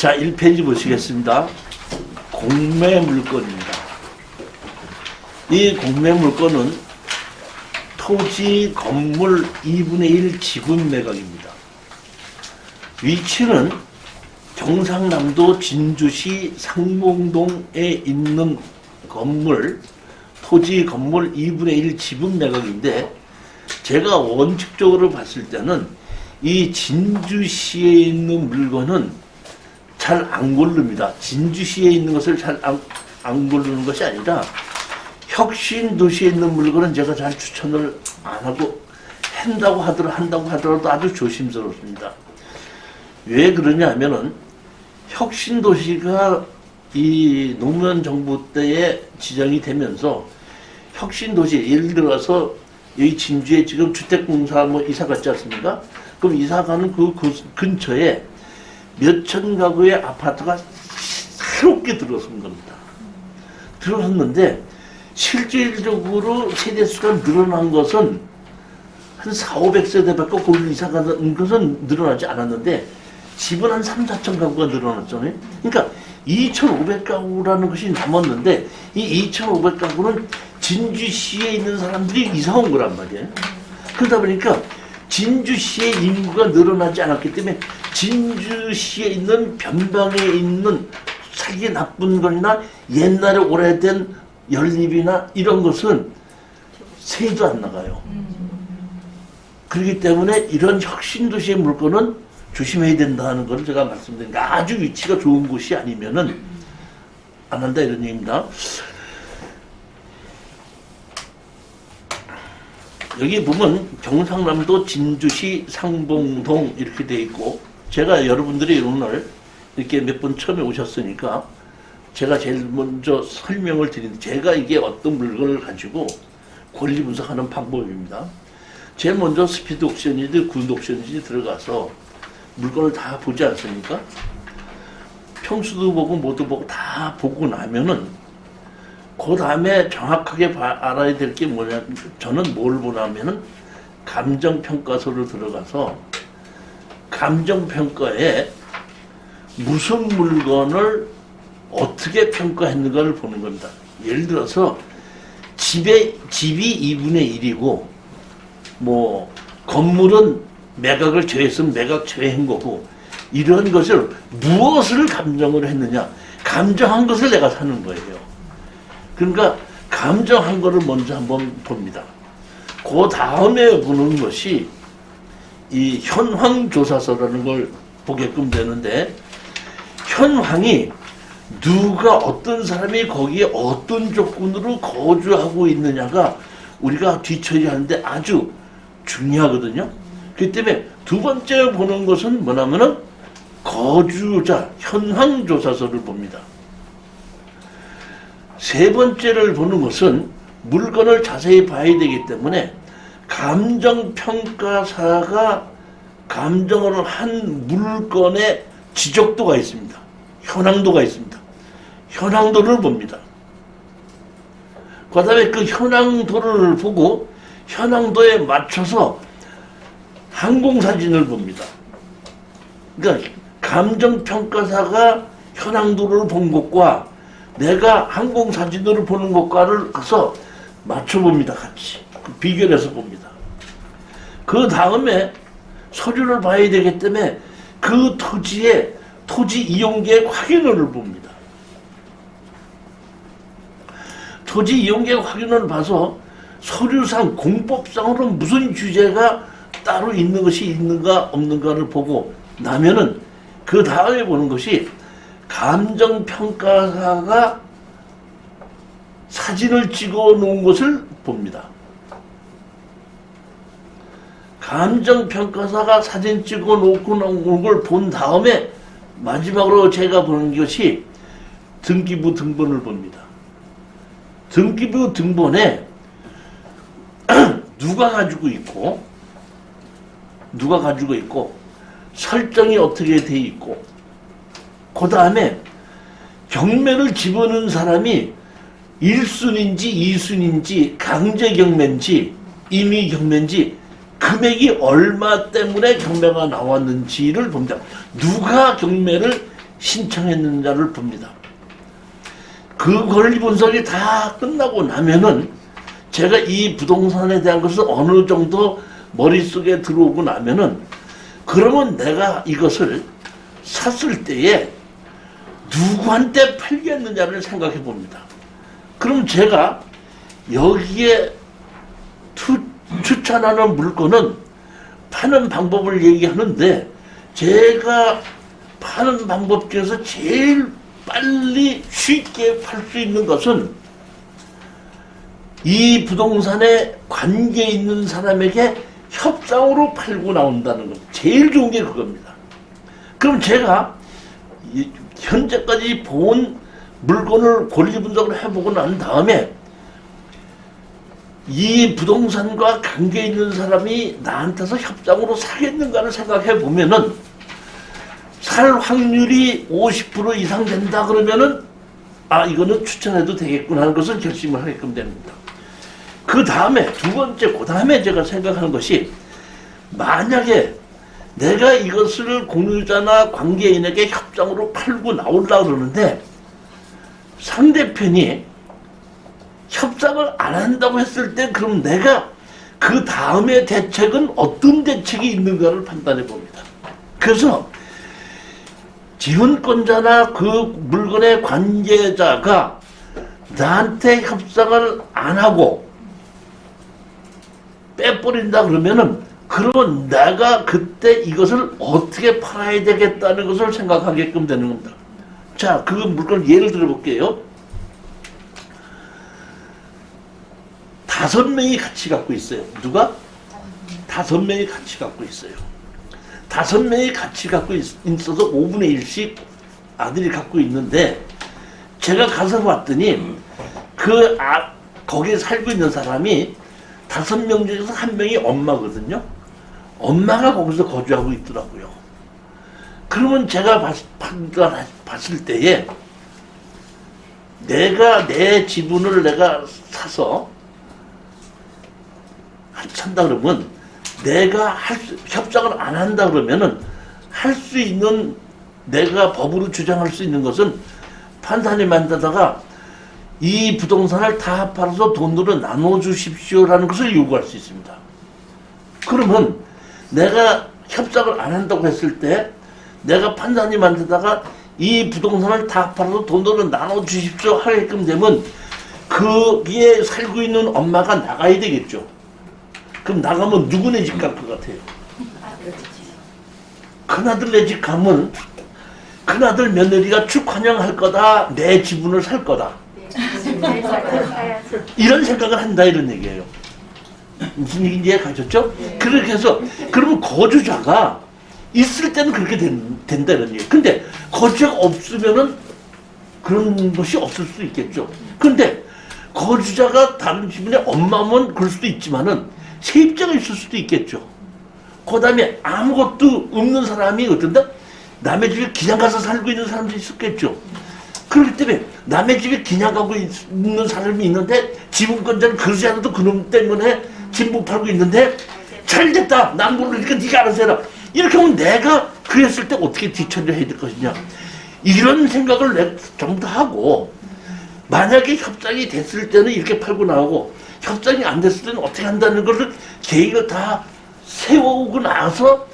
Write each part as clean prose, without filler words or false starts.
자, 1페이지 보시겠습니다. 공매 물건입니다. 이 공매 물건은 토지, 건물 2분의 1 지분 매각입니다. 위치는 경상남도 진주시 상봉동에 있는 건물, 토지 건물 2분의 1 지분 매각인데, 제가 원칙적으로 봤을 때는 이 진주시에 있는 물건은 잘 안 고릅니다. 진주시에 있는 것을 잘 안 고르는 것이 아니라 혁신도시에 있는 물건은 제가 잘 추천을 안 하고 한다고 하더라도 아주 조심스럽습니다. 왜 그러냐 하면은 혁신도시가 이 노무현 정부 때에 지정이 되면서 혁신도시, 예를 들어서 여기 진주에 지금 주택공사 뭐 이사 갔지 않습니까? 그럼 이사 가는 그 근처에 몇천 가구의 아파트가 새롭게 들어선 겁니다. 들어섰는데 실질적으로 세대수가 늘어난 것은 한 4,500세대밖에 거기 이사 가는 것은 늘어나지 않았는데 집은 한 3, 4천 가구가 늘어났잖아요. 그러니까 2,500가구라는 것이 남았는데 이 2,500가구는 진주시에 있는 사람들이 이사 온 거란 말이에요. 그러다 보니까 진주시의 인구가 늘어나지 않았기 때문에 진주시에 있는 변방에 있는 살기 나쁜 거나 옛날에 오래된 연립이나 이런 것은 세도 안 나가요. 그렇기 때문에 이런 혁신도시의 물건은 조심해야 된다는 걸 제가 말씀드립니다. 아주 위치가 좋은 곳이 아니면은 안 한다 이런 얘기입니다. 여기 보면 경상남도 진주시 상봉동 이렇게 돼 있고, 제가 여러분들이 오늘 이렇게 몇 번 처음에 오셨으니까 제가 제일 먼저 설명을 드리는데, 제가 이게 어떤 물건을 가지고 권리 분석하는 방법입니다. 제일 먼저 스피드 옥션이든 군 옥션이든 들어가서 물건을 다 보지 않습니까? 평수도 보고 뭐도 보고 다 보고 나면은 그 다음에 정확하게 알아야 될 게 뭐냐, 저는 뭘 보냐면은 감정평가서로 들어가서 감정평가에 무슨 물건을 어떻게 평가했는가를 보는 겁니다. 예를 들어서 집이 2분의 1이고 뭐 건물은 매각을 제외했으면 매각 제외한 거고, 이런 것을 무엇을 감정을 했느냐, 감정한 것을 내가 사는 거예요. 그러니까 감정한 거를 먼저 한번 봅니다. 그 다음에 보는 것이 이 현황조사서라는 걸 보게끔 되는데, 현황이 누가 어떤 사람이 거기에 어떤 조건으로 거주하고 있느냐가 우리가 뒤처리하는데 아주 중요하거든요. 그렇기 때문에 두 번째 보는 것은 뭐냐면은 거주자 현황조사서를 봅니다. 세 번째를 보는 것은 물건을 자세히 봐야 되기 때문에 감정평가사가 감정을 한 물건의 지적도가 있습니다. 현황도가 있습니다. 현황도를 봅니다. 그 다음에 그 현황도를 보고 현황도에 맞춰서 항공사진을 봅니다. 그러니까 감정평가사가 현황도를 본 것과 내가 항공사진으로 보는 것과를 가서 맞춰봅니다. 같이 비교를 해서 봅니다. 그 다음에 서류를 봐야 되기 때문에 그 토지의 토지 이용계획 확인을 봅니다. 토지 이용계획 확인을 봐서 서류상 공법상으로 무슨 규제가 따로 있는 것이 있는가 없는가를 보고 나면은 그 다음에 보는 것이 감정평가사가 사진을 찍어 놓은 것을 봅니다. 감정평가사가 사진 찍어 놓고 놓은 걸 본 다음에 마지막으로 제가 보는 것이 등기부 등본을 봅니다. 등기부 등본에 누가 가지고 있고 설정이 어떻게 돼 있고, 그 다음에 경매를 집어넣은 사람이 1순인지 2순인지 강제 경매인지 임의 경매인지 금액이 얼마 때문에 경매가 나왔는지를 봅니다. 누가 경매를 신청했느냐를 봅니다. 그 권리 분석이 다 끝나고 나면은 제가 이 부동산에 대한 것을 어느 정도 머릿속에 들어오고 나면은 그러면 내가 이것을 샀을 때에 누구한테 팔겠느냐를 생각해 봅니다. 그럼 제가 여기에 추천하는 물건은 파는 방법을 얘기하는데 제가 파는 방법 중에서 제일 빨리 쉽게 팔 수 있는 것은 이 부동산에 관계 있는 사람에게 협상으로 팔고 나온다는 것. 제일 좋은 게 그겁니다. 그럼 제가 현재까지 본 물건을 권리 분석을 해보고 난 다음에 이 부동산과 관계 있는 사람이 나한테서 협상으로 사겠는가를 생각해 보면은 살 확률이 50% 이상 된다 그러면은 아 이거는 추천해도 되겠구나 하는 것을 결심을 하게끔 됩니다. 그 다음에 두 번째 그 다음에 제가 생각하는 것이 만약에 내가 이것을 공유자나 관계인에게 협상으로 팔고 나오려고 그러는데 상대편이 협상을 안 한다고 했을 때 그럼 내가 그 다음에 대책은 어떤 대책이 있는가를 판단해 봅니다. 그래서 지분권자나 그 물건의 관계자가 나한테 협상을 안 하고 빼버린다 그러면은 그러면 내가 그때 이것을 어떻게 팔아야 되겠다는 것을 생각하게끔 되는 겁니다. 자, 그 물건 예를 들어 볼게요. 5명이 같이 갖고 있어요. 누가? 5명이 같이 갖고 있어요. 5명이 같이 갖고 있어서 5분의 1씩 아들이 갖고 있는데 제가 가서 봤더니 거기에 살고 있는 사람이 5명 중에서 1명이 엄마거든요. 엄마가 거기서 거주하고 있더라고요. 그러면 제가 봤을 때에 내가 내 지분을 내가 사서 산다 그러면 내가 협상을 안 한다 그러면은 할 수 있는 내가 법으로 주장할 수 있는 것은 판사님한테다가 이 부동산을 다 팔아서 돈으로 나눠주십시오라는 것을 요구할 수 있습니다. 그러면 내가 협상을 안 한다고 했을 때 내가 판사님한테다가 이 부동산을 다 팔아서 돈으로 나눠주십시오 하게끔 되면 거기에 살고 있는 엄마가 나가야 되겠죠. 그럼 나가면 누구네 집 갈 것 같아요? 큰아들네 집 가면 큰아들 며느리가 축환영할 거다, 내 지분을 살 거다. 이런 생각을 한다 이런 얘기예요. 무슨 얘기인지 이해가셨죠? 그렇게 해서 그러면 거주자가 있을 때는 그렇게 된다 이런 얘기예요. 근데 거주자가 없으면은 그런 것이 없을 수 있겠죠. 근데 거주자가 다른 지분의 엄마면 그럴 수도 있지만은 세입자가 있을 수도 있겠죠. 그 다음에 아무것도 없는 사람이 어떤다? 남의 집에 그냥 가서 살고 있는 사람도 있었겠죠. 그렇기 때문에 남의 집에 그냥 가고 있는 사람이 있는데 지분권자는 그러지 않아도 그놈 때문에 집 못 팔고 있는데 잘 됐다. 난 모르니까 네가 알아서 해라. 이렇게 하면 내가 그랬을 때 어떻게 뒤처리를 해야 될 것이냐. 이런 생각을 전부 다 하고 만약에 협상이 됐을 때는 이렇게 팔고 나오고 협상이 안 됐을 때는 어떻게 한다는 것을 계획을 다 세우고 나서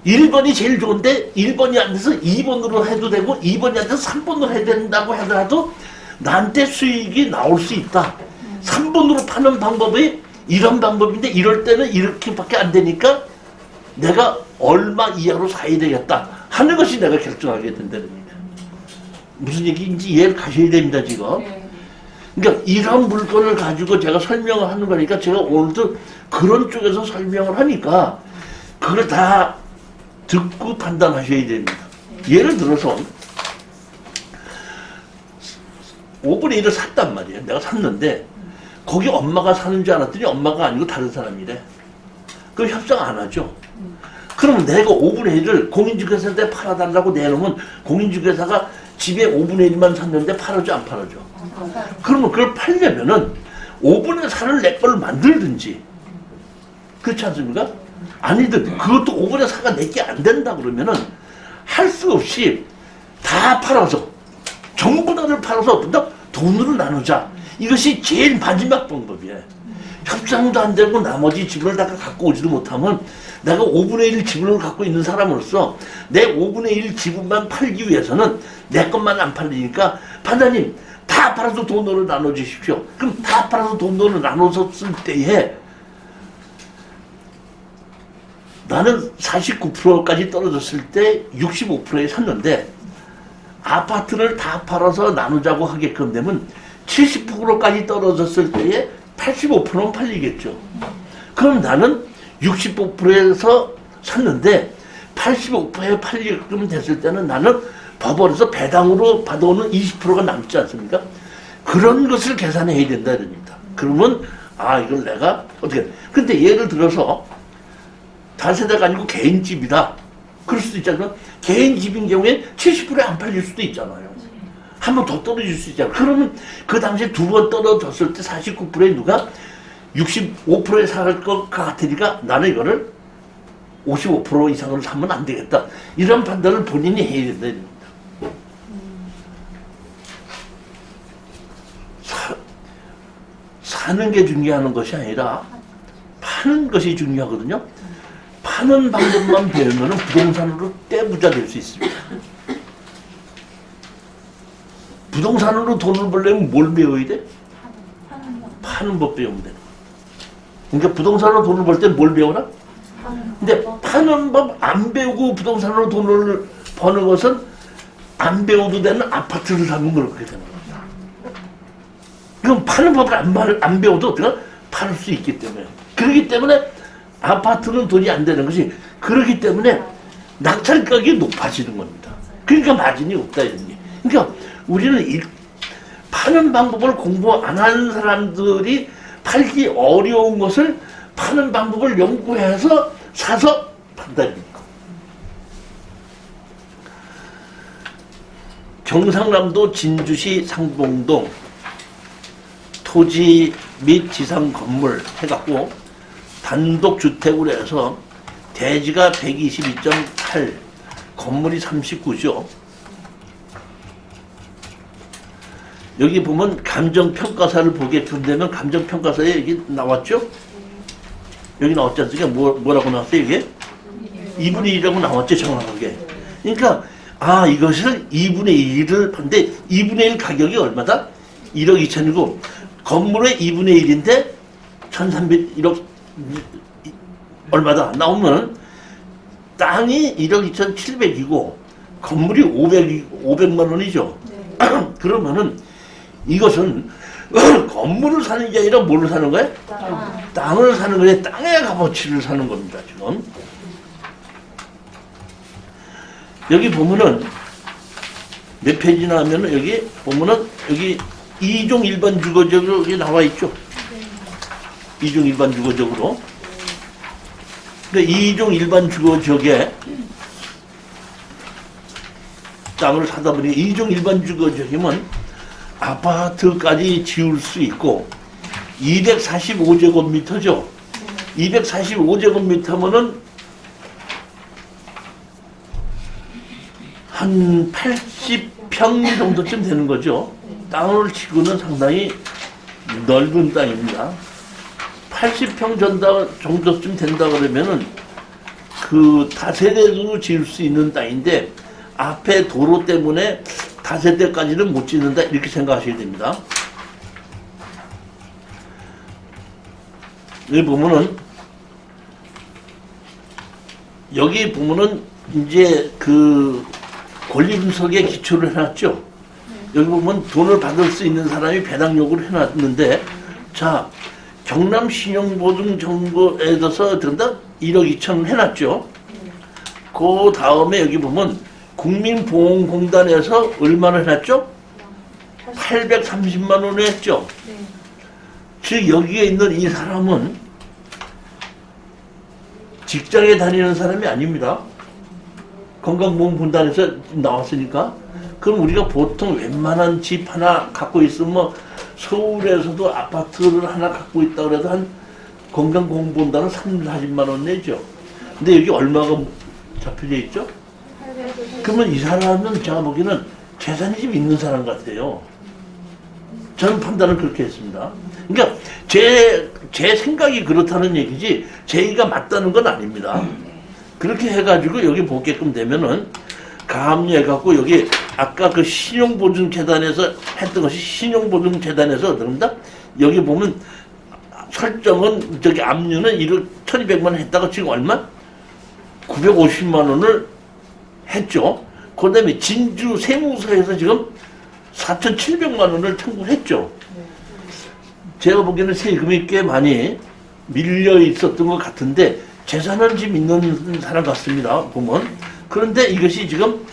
1번이 제일 좋은데 1번이 안 돼서 2번으로 해도 되고 2번이 안 돼서 3번으로 해야 된다고 하더라도 나한테 수익이 나올 수 있다. 3번으로 파는 방법이 이런 방법인데 이럴 때는 이렇게밖에 안 되니까 내가 얼마 이하로 사야 되겠다 하는 것이 내가 결정하게 된다는 얘기예요. 무슨 얘기인지 이해를 가셔야 됩니다 지금. 그러니까 이런 물건을 가지고 제가 설명을 하는 거니까 제가 오늘도 그런 쪽에서 설명을 하니까 그걸 다 듣고 판단하셔야 됩니다. 예를 들어서 5분의 1을 샀단 말이에요. 내가 샀는데 거기 엄마가 사는 줄 알았더니 엄마가 아니고 다른 사람이래. 그럼 협상 안 하죠. 그러면 내가 5분의 1을 공인중개사한테 팔아달라고 내놓으면 공인중개사가 집에 5분의 1만 샀는데 팔아줘 안 팔아줘? 그러면 그걸 팔려면은 5분의 4를 내 걸로 만들든지 그렇지 않습니까? 아니든 그것도 5분의 4가 내게 안 된다 그러면은 할 수 없이 다 팔아서, 전부 다를 팔아서 돈으로 나누자. 이것이 제일 마지막 방법이에요. 협상도 안 되고 나머지 지분을 다 갖고 오지도 못하면 내가 5분의 1 지분을 갖고 있는 사람으로서 내 5분의 1 지분만 팔기 위해서는 내 것만 안 팔리니까 판사님 다 팔아서 돈으로 나눠주십시오. 그럼 다 팔아서 돈으로 나눠줬을 때에 나는 49%까지 떨어졌을 때 65%에 샀는데 아파트를 다 팔아서 나누자고 하게끔 되면 70%까지 떨어졌을 때에 85%는 팔리겠죠. 그럼 나는 65%에서 샀는데 85%에 팔리게끔 됐을 때는 나는 법원에서 배당으로 받아오는 20%가 남지 않습니까? 그런 것을 계산해야 된다 이럽니다. 그러면 이걸 내가 어떻게 근데 예를 들어서 다세대가 아니고 개인집이다. 그럴 수도 있잖아요. 개인집인 경우에 70%에 안 팔릴 수도 있잖아요. 한 번 더 떨어질 수 있잖아요. 그러면 그 당시에 두 번 떨어졌을 때 49%에 누가 65%에 살 것 같으니까 나는 이거를 55% 이상으로 사면 안 되겠다. 이런 판단을 본인이 해야 된다. 사는 게 중요한 것이 아니라 파는 것이 중요하거든요. 파는 방법만 배우면 부동산으로 떼부자 될 수 있습니다. 부동산으로 돈을 벌려면 뭘 배워야 돼? 파는 법 배우면 되는 거야. 그러니까 부동산으로 돈을 벌 때 뭘 배워라? 근데 파는 법 안 배우고 부동산으로 돈을 버는 것은 안 배워도 되는 아파트를 사면 그렇게 되는 겁니다. 그럼 파는 법을 안 배워도 어떻게 팔 수 있기 때문에. 그렇기 때문에 아파트는 돈이 안 되는 것이 그렇기 때문에 낙찰 가격이 높아지는 겁니다. 그러니까 마진이 없다 이런 게. 그러니까 우리는 파는 방법을 공부 안 하는 사람들이 팔기 어려운 것을 파는 방법을 연구해서 사서 판다니까. 경상남도 진주시 상봉동 토지 및 지상 건물 해갖고 단독주택으로 해서 대지가 122.8, 건물이 39죠. 여기 보면 감정평가사를 보게끔 되면 감정평가사에 여기 나왔죠? 여기 나왔지 않습니까? 뭐라고 나왔어요 이게? 2분의 1이라고 나왔죠 정확하게. 그러니까 이것을 2분의 1을 봤는데 2분의 1 가격이 얼마다? 1억 2천이고 건물의 2분의 1인데 1,300, 얼마다 나오면 땅이 1억 2,700이고 건물이 500만 원이죠. 네. 그러면은 이것은 건물을 사는 게 아니라 뭐를 사는 거야? 땅을 사는 거예요. 땅의 값어치를 사는 겁니다. 지금 여기 보면은 몇 페이지나 하면은 여기 보면은 여기 2종 일반 주거적으로 여기 나와 있죠. 2종 일반 주거적으로. 그러니까 2종 일반 주거적에 땅을 사다 보니 2종 일반 주거적이면 아파트까지 지을 수 있고 245제곱미터죠. 245제곱미터면은 한 80평 정도쯤 되는 거죠. 땅을 치고는 상당히 넓은 땅입니다. 80평 정도쯤 된다 그러면은 그 다세대로 지을 수 있는 땅인데 앞에 도로 때문에 다세대까지는 못 짓는다 이렇게 생각하셔야 됩니다. 여기 보면은 이제 그 권리 분석에 기초를 해놨죠. 여기 보면 돈을 받을 수 있는 사람이 배당 요구를 해놨는데 자 경남 신용보증정보에 대해서 된다 1억 2천 해놨죠. 그 다음에 여기 보면 국민보험공단에서 얼마를 해놨죠? 830만 원을 했죠. 네. 즉 여기에 있는 이 사람은 직장에 다니는 사람이 아닙니다. 건강보험공단에서 나왔으니까. 그럼 우리가 보통 웬만한 집 하나 갖고 있으면 서울에서도 아파트를 하나 갖고 있다 그래도 한 건강보험공단은 30, 40만 원 내죠. 근데 여기 얼마가 잡혀져 있죠? 그러면 이 사람은 제가 보기에는 재산이 좀 있는 사람 같아요. 저는 판단을 그렇게 했습니다. 그러니까 제 생각이 그렇다는 얘기지 제의가 맞다는 건 아닙니다. 그렇게 해가지고 여기 보게끔 되면은 가압류해갖고 여기 아까 그 신용보증재단에서 했던 것이 신용보증재단에서 그런다. 여기 보면 설정은 저기 압류는 1억 1,200만 원 했다가 지금 얼마? 950만 원을 했죠. 그 다음에 진주 세무서에서 지금 4,700만 원을 청구했죠. 제가 보기에는 세금이 꽤 많이 밀려 있었던 것 같은데 재산은 지금 있는 사람 같습니다. 보면. 그런데 이것이 지금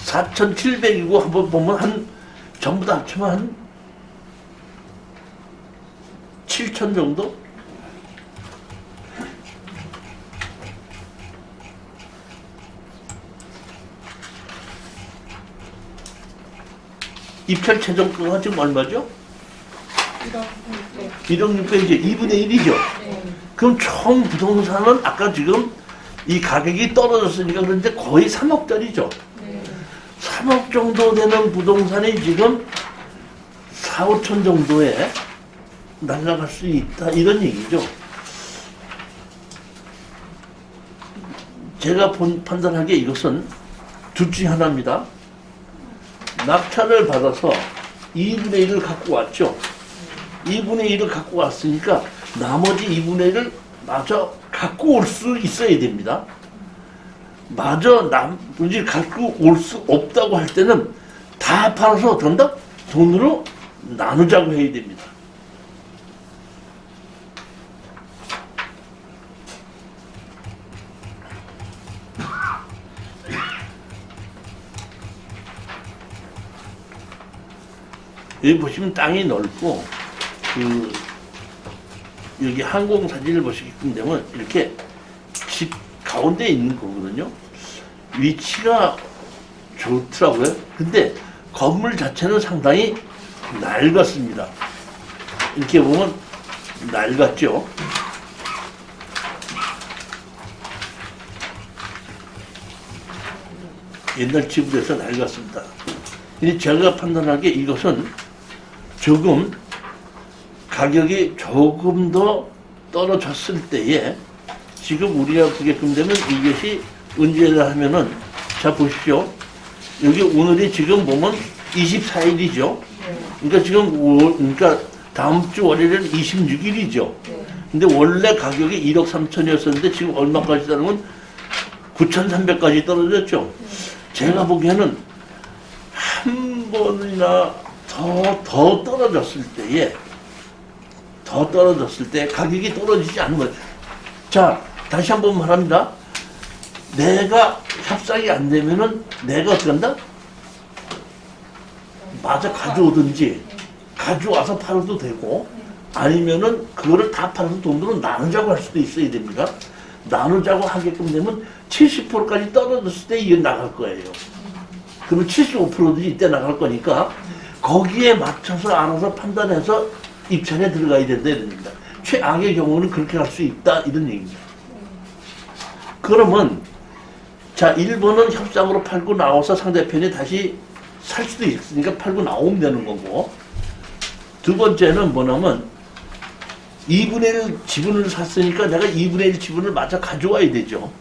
4,700이고 한번 보면 한 전부 다 합치면 한 7천 정도? 입찰 최종가가 지금 얼마죠? 1억 600이죠. 2분의 1이죠. 그럼 총 부동산은 아까 지금 이 가격이 떨어졌으니까 그런데 거의 3억짜리죠. 3억 정도 되는 부동산이 지금 4, 5천 정도에 날아갈 수 있다 이런 얘기죠. 제가 판단하기에 이것은 둘 중에 하나입니다. 낙찰을 받아서 2분의 1을 갖고 왔죠. 2분의 1을 갖고 왔으니까 나머지 2분의 1을 마저 갖고 올 수 있어야 됩니다. 마저 나머지 갖고 올 수 없다고 할 때는 다 팔아서 어떤다? 돈으로 나누자고 해야 됩니다. 여기 보시면 땅이 넓고 여기 항공 사진을 보시게끔 되면 이렇게 집 가운데 있는 거거든요. 위치가 좋더라고요. 근데 건물 자체는 상당히 낡았습니다. 이렇게 보면 낡았죠. 옛날 집으로 해서 낡았습니다. 근데 제가 판단하기에 이것은 조금 가격이 조금 더 떨어졌을 때에 지금 우리가 보게끔 되면 이것이 언제라 하면은 자 보십시오. 여기 오늘이 지금 보면 24일이죠. 그러니까 지금 그러니까 다음 주 월요일은 26일이죠. 근데 원래 가격이 1억 3천이었었는데 지금 얼마까지 따르면 9,300까지 떨어졌죠. 제가 보기에는 한 번이나 더 떨어졌을 때 가격이 떨어지지 않는 거예요. 자, 다시 한번 말합니다. 내가 협상이 안 되면은 내가 어떻게 한다? 마저 가져오든지 가져와서 팔아도 되고 아니면은 그거를 다 팔아서 돈으로 나누자고 할 수도 있어야 됩니다. 나누자고 하게끔 되면 70%까지 떨어졌을 때 이게 나갈 거예요. 그러면 75%도 이때 나갈 거니까 거기에 맞춰서 알아서 판단해서 입찰에 들어가야 된다 이럽니다. 최악의 경우는 그렇게 할 수 있다 이런 얘기입니다. 그러면 자 1번은 협상으로 팔고 나와서 상대편이 다시 살 수도 있으니까 팔고 나오면 되는 거고, 두 번째는 뭐냐면 2분의 1 지분을 샀으니까 내가 2분의 1 지분을 마저 가져와야 되죠.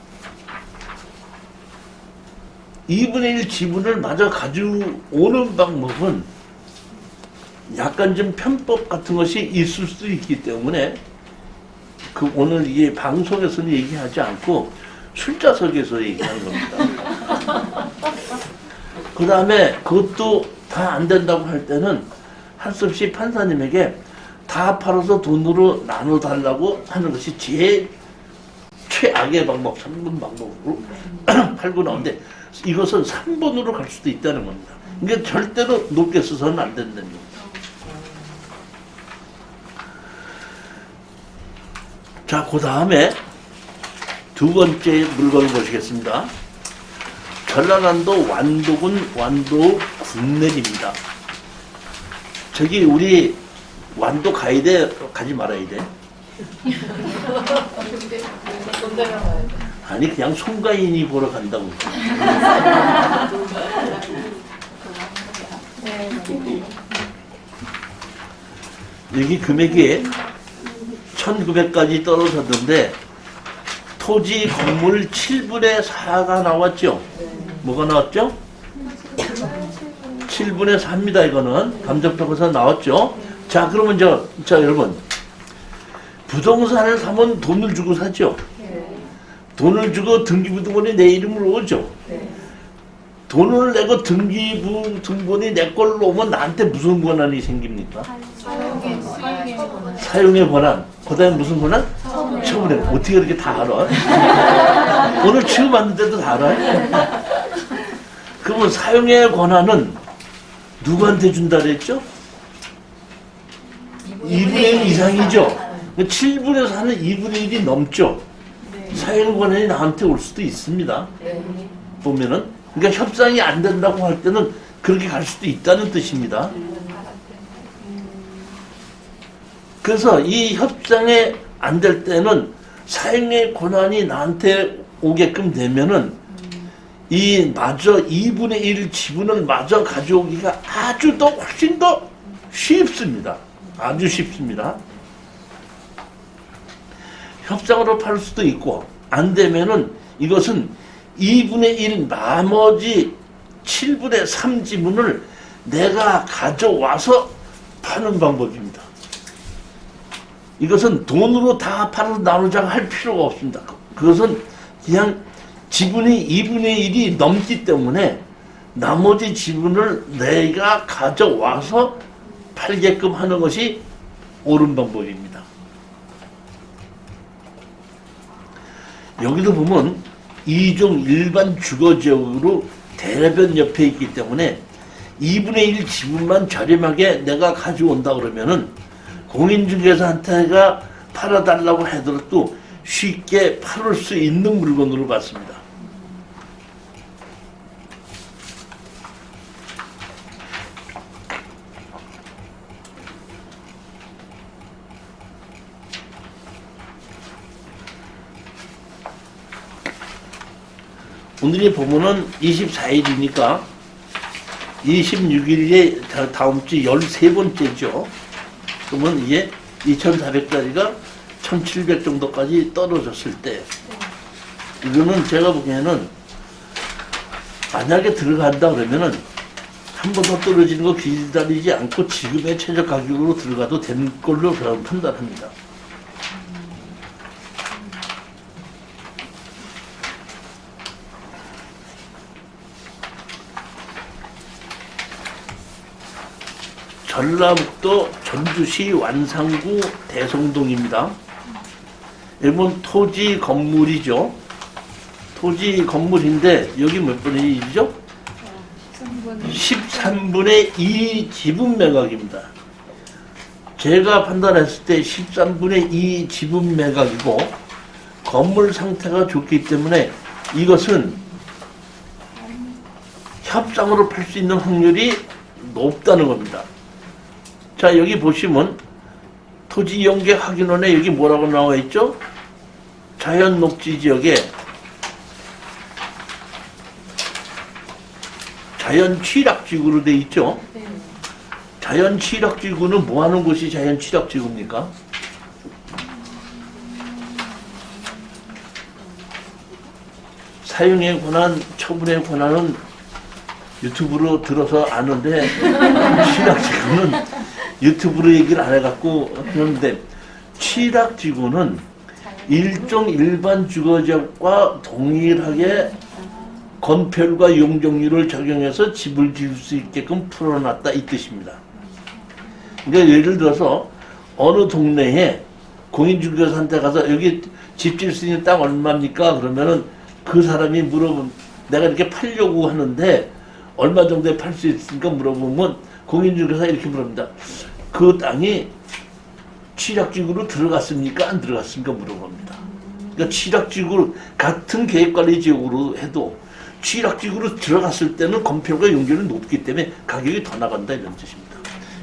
2분의 1 지분을 마저 가져오는 방법은 약간 좀 편법 같은 것이 있을 수도 있기 때문에 그 오늘 이게 방송에서는 얘기하지 않고 술자석에서 얘기하는 겁니다. 그 다음에 그것도 다 안 된다고 할 때는 할 수 없이 판사님에게 다 팔아서 돈으로 나눠달라고 하는 것이 제일 최악의 방법, 3번 방법으로 팔고 나오는데 이것은 3번으로 갈 수도 있다는 겁니다. 그러니까 절대로 높게 써서는 안 된다는 겁니다. 자, 그 다음에 두 번째 물건을 보시겠습니다. 전라남도 완도군 완도 군내입니다. 저기 우리 완도 가야 돼? 가지 말아야 돼? 아니 그냥 송가인이 보러 간다고. 여기 금액이 1900까지 떨어졌는데 토지 건물 7분의 4가 나왔죠. 뭐가 나왔죠? 7분의 4입니다. 이거는 감정평가서 나왔죠. 자 그러면 자 여러분 부동산을 사면 돈을 주고 사죠. 돈을 주고 등기부등본이 내 이름으로 오죠. 돈을 내고 등기부등본이 내 걸로 오면 나한테 무슨 권한이 생깁니까? 사용의 권한. 그 다음에 무슨 권한? 처분해. 어떻게 그렇게 다 알아? 오늘 처음 왔는데도 다 알아? 그러면 사용의 권한은 누구한테 준다 그랬죠? 2분의 1 이상이죠. 7분의 4는 2분의 1이 넘죠. 사용 권한이 나한테 올 수도 있습니다. 보면은. 그러니까 협상이 안 된다고 할 때는 그렇게 갈 수도 있다는 뜻입니다. 그래서 이 협상이 안 될 때는 사용의 권한이 나한테 오게끔 되면은 이 마저 2분의 1 지분을 마저 가져오기가 아주 더 훨씬 더 쉽습니다. 아주 쉽습니다. 협상으로 팔 수도 있고 안 되면은 이것은 2분의 1 나머지 7분의 3 지분을 내가 가져와서 파는 방법입니다. 이것은 돈으로 다 팔아서 나누자고 할 필요가 없습니다. 그것은 그냥 지분이 2분의 1이 넘기 때문에 나머지 지분을 내가 가져와서 팔게끔 하는 것이 옳은 방법입니다. 여기도 보면 이종 일반 주거지역으로 대변 옆에 있기 때문에 2분의 1 지분만 저렴하게 내가 가져온다 그러면은 공인중개사한테가 팔아달라고 하더라도 쉽게 팔을 수 있는 물건으로 봤습니다. 오늘이 보면은 24일이니까 26일에 다음 주 13번째죠. 그러면 이게 2,400짜리가 1,700 정도까지 떨어졌을 때 이거는 제가 보기에는 만약에 들어간다 그러면은 한 번 더 떨어지는 거 기다리지 않고 지금의 최저 가격으로 들어가도 되는 걸로 저는 판단합니다. 전라북도 전주시 완산구 대성동입니다. 일본 토지 건물이죠. 토지 건물인데 여기 몇 분의 1이죠? 13분의 2 지분 매각입니다. 제가 판단했을 때 13분의 2 지분 매각이고 건물 상태가 좋기 때문에 이것은 협상으로 팔 수 있는 확률이 높다는 겁니다. 자 여기 보시면 토지연계 확인원에 여기 뭐라고 나와 있죠? 자연 녹지 지역에 자연 취락지구로 돼 있죠? 자연 취락지구는 뭐 하는 곳이 자연 취락지구입니까? 사용의 권한, 처분의 권한은 유튜브로 들어서 아는데 취락지구는 유튜브로 얘기를 안 해갖고 그런데 취락지구는 일종 일반 주거지역과 동일하게 건폐율과 용적률을 적용해서 집을 지을 수 있게끔 풀어놨다 이 뜻입니다. 그러니까 예를 들어서 어느 동네에 공인중개사한테 가서 여기 집 지을 수 있는 땅 얼마입니까? 그러면은 그 사람이 물어보면 내가 이렇게 팔려고 하는데 얼마 정도에 팔 수 있습니까? 물어보면 공인중개사 이렇게 물어봅니다. 그 땅이 취락지구로 들어갔습니까? 안 들어갔습니까? 물어봅니다. 그러니까 취락지구 같은 계획관리지역으로 해도 취락지구로 들어갔을 때는 건폐율과 용적률이 높기 때문에 가격이 더 나간다 이런 뜻입니다.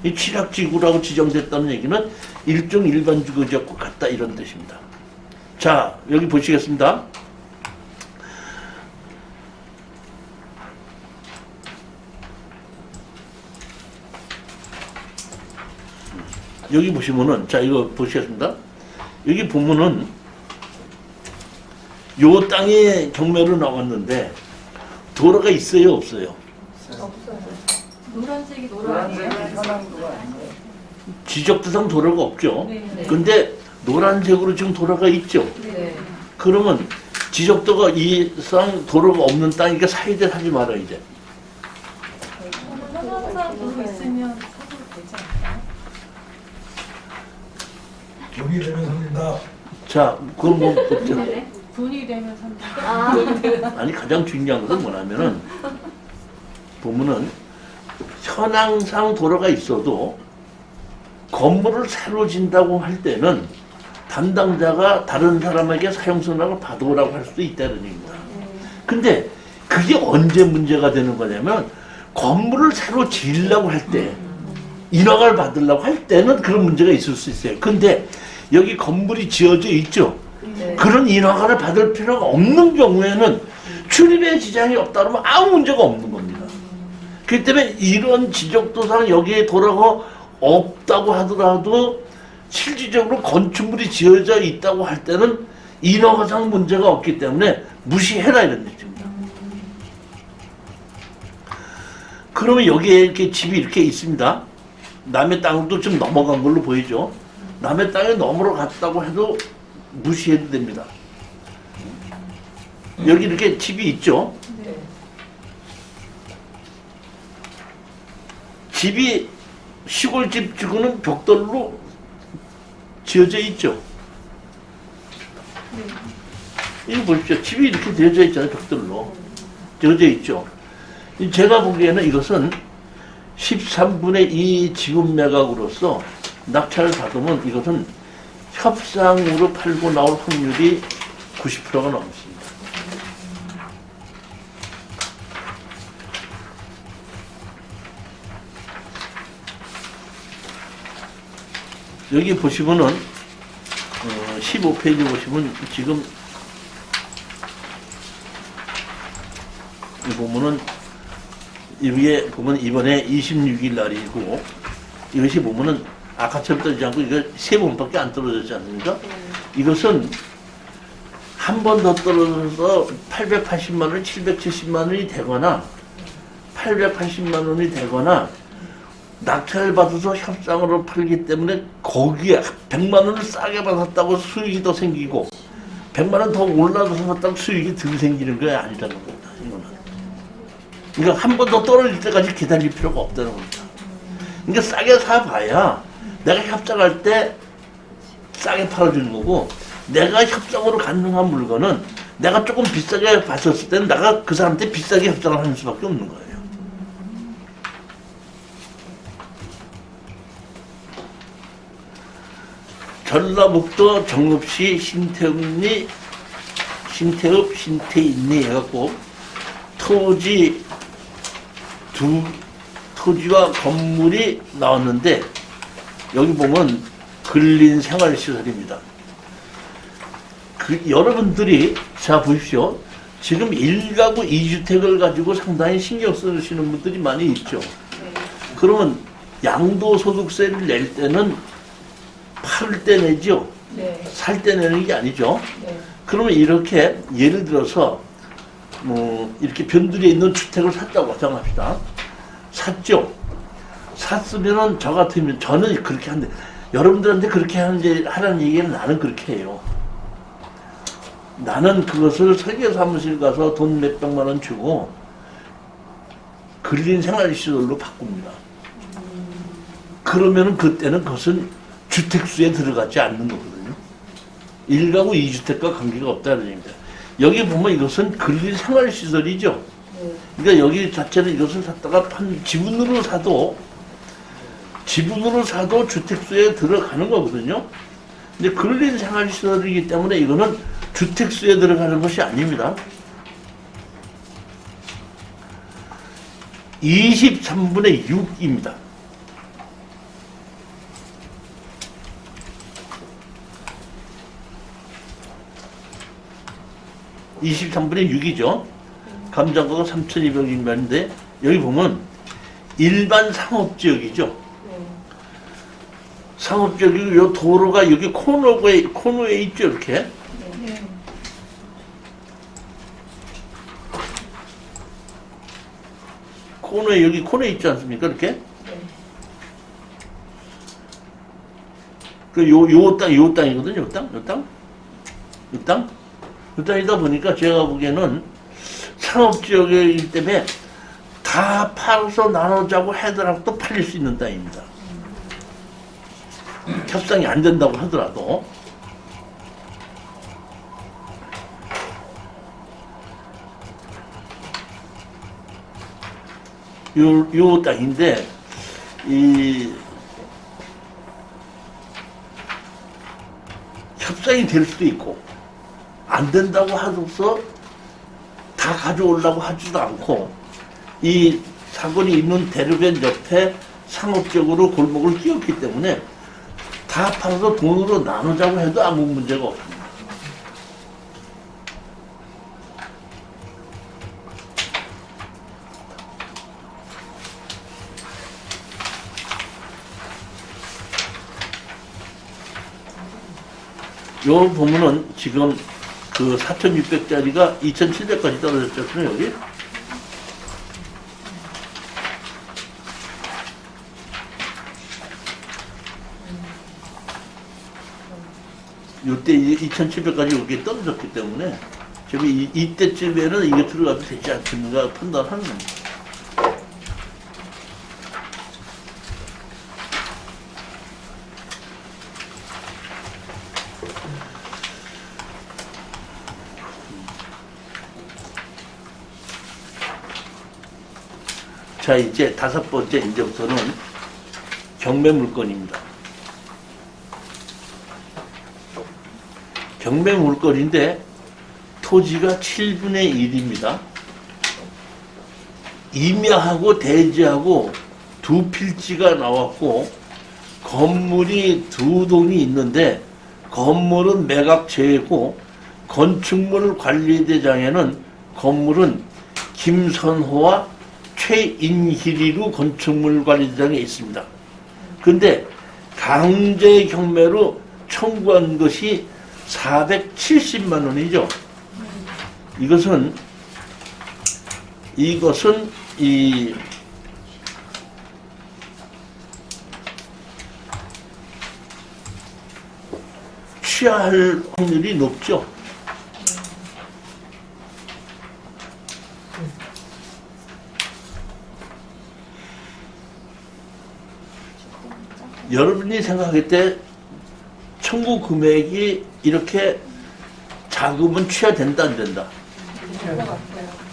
이 취락지구라고 지정됐다는 얘기는 일종 일반 주거지역과 같다 이런 뜻입니다. 자 여기 보시겠습니다. 여기 보시면은, 자, 이거 보시겠습니다. 여기 보면은, 요 땅에 경매로 나왔는데, 도로가 있어요, 없어요? 없어요. 노란색이 도로 아니에요? 지적대상 도로가 없죠? 네. 근데, 노란색으로 지금 도로가 있죠? 네. 그러면, 지적도가 이상 도로가 없는 땅이니까 사이대 하지 마라, 이제. 항상 도로 있으면 사도 되지 않나요? 돈이 되면 삽니다. 자, 그건 뭐, 없죠. 돈이 되면 산다. 아니, 가장 중요한 것은 뭐냐면은, 보면은, 현황상 도로가 있어도, 건물을 새로 진다고 할 때는, 담당자가 다른 사람에게 사용선언을 받아오라고 할 수도 있다는 얘기입니다. 근데, 그게 언제 문제가 되는 거냐면, 건물을 새로 지으려고 할 때, 인허가를 받으려고 할 때는 그런 문제가 있을 수 있어요. 근데, 여기 건물이 지어져 있죠? 네. 그런 인허가를 받을 필요가 없는 경우에는 출입에 지장이 없다 그러면 아무 문제가 없는 겁니다. 그렇기 때문에 이런 지적도상 여기에 도로가 없다고 하더라도 실질적으로 건축물이 지어져 있다고 할 때는 인허가상 문제가 없기 때문에 무시해라 이런 얘기입니다. 그러면 여기에 이렇게 집이 이렇게 있습니다. 남의 땅도 좀 넘어간 걸로 보이죠. 남의 땅에 넘어갔다고 해도 무시해도 됩니다. 여기 이렇게 집이 있죠. 네. 집이 시골집 치고는 벽돌로 지어져 있죠. 네. 이거 보십시오. 집이 이렇게 되어져 있잖아요. 벽돌로 되어져 있죠. 제가 보기에는 이것은 13분의 2 지분 매각으로서 낙찰을 받으면 이것은 협상으로 팔고 나올 확률이 90%가 넘습니다. 여기 보시면은 15페이지 보시면 지금 이 보면은 이 위에 보면 이번에 26일 날이고 이것이 보면은 아까처럼 떨어지지 않고 이거 3번밖에 안 떨어졌지 않습니까? 이것은 한 번 더 떨어져서 880만 원, 770만 원이 되거나 880만 원이 되거나 낙찰을 받아서 협상으로 팔기 때문에 거기에 100만 원을 싸게 받았다고 수익이 더 생기고 100만 원 더 올라서 받았다고 수익이 덜 생기는 게 아니라는 겁니다. 이거는. 그러니까 한 번 더 떨어질 때까지 기다릴 필요가 없다는 겁니다. 그러니까 싸게 사봐야 내가 협상할 때 싸게 팔아주는 거고 내가 협상으로 가능한 물건은 내가 조금 비싸게 봤었을 때는 내가 그 사람한테 비싸게 협상을 하는 수밖에 없는 거예요. 전라북도 정읍시 신태읍리 신태읍 신태인리 해갖고 토지와 건물이 나왔는데 여기 보면 근린생활시설입니다. 여러분들이 자 보십시오. 지금 1가구 2주택을 가지고 상당히 신경 쓰시는 분들이 많이 있죠. 그러면 양도소득세를 낼 때는 팔 때 내죠. 네. 살 때 내는 게 아니죠. 네. 그러면 이렇게 예를 들어서 뭐 이렇게 변두리에 있는 주택을 샀다고 가정합시다. 샀죠. 샀으면은 저 같으면 저는 그렇게 하는데 여러분들한테 그렇게 하라는 얘기는 나는 그렇게 해요. 나는 그것을 설계사무실 가서 돈 몇백만 원 주고 근린생활시설로 바꿉니다. 그러면은 그때는 그것은 주택수에 들어가지 않는 거거든요. 1가구 2주택과 관계가 없다는 얘기입니다. 여기 보면 이것은 근린생활시설이죠. 그러니까 여기 자체는 이것을 샀다가 지분으로 사도 주택수에 들어가는 거거든요. 근데 근린생활시설이기 때문에 이거는 주택수에 들어가는 것이 아닙니다. 23분의 6입니다. (23분의 6이죠) 감정가가 상업적이고 요 도로가 여기 코너에 있죠, 이렇게. 네. 여기 코너에 있지 않습니까, 이렇게? 요 땅이거든요, 요 땅이다 보니까 제가 보기에는 상업지역이기 때문에 다 팔아서 나누자고 하더라도 팔릴 수 있는 땅입니다. 협상이 안 된다고 하더라도. 요 땅인데, 협상이 될 수도 있고, 안 된다고 하고서 다 가져오려고 하지도 않고, 이 사건이 있는 대로변 옆에 상업적으로 골목을 끼웠기 때문에 다 팔아서 돈으로 나누자고 해도 아무 문제가 없습니다. 요 보면은 지금 그 4,600짜리가 2,700까지 떨어졌잖아요, 여기. 요때 2,700까지 여기 떨어졌기 때문에 지금 이때쯤에는 이게 들어가도 되지 않겠는가 판단하는 겁니다. 자, 이제 5번째, 이제부터는 경매 물건입니다. 경매 물건인데 토지가 7분의 1입니다. 임야하고 대지하고 두 필지가 나왔고 건물이 두 동이 있는데 건물은 매각 제외고 건축물 관리대장에는 건물은 김선호와 최인희리로 건축물 관리대장에 있습니다. 근데 강제 경매로 청구한 것이 470만 원이죠. 이것은 이 취하할 확률이 높죠. 여러분이 생각할 때 청구 금액이 이렇게 작으면 취하된다, 안 된다?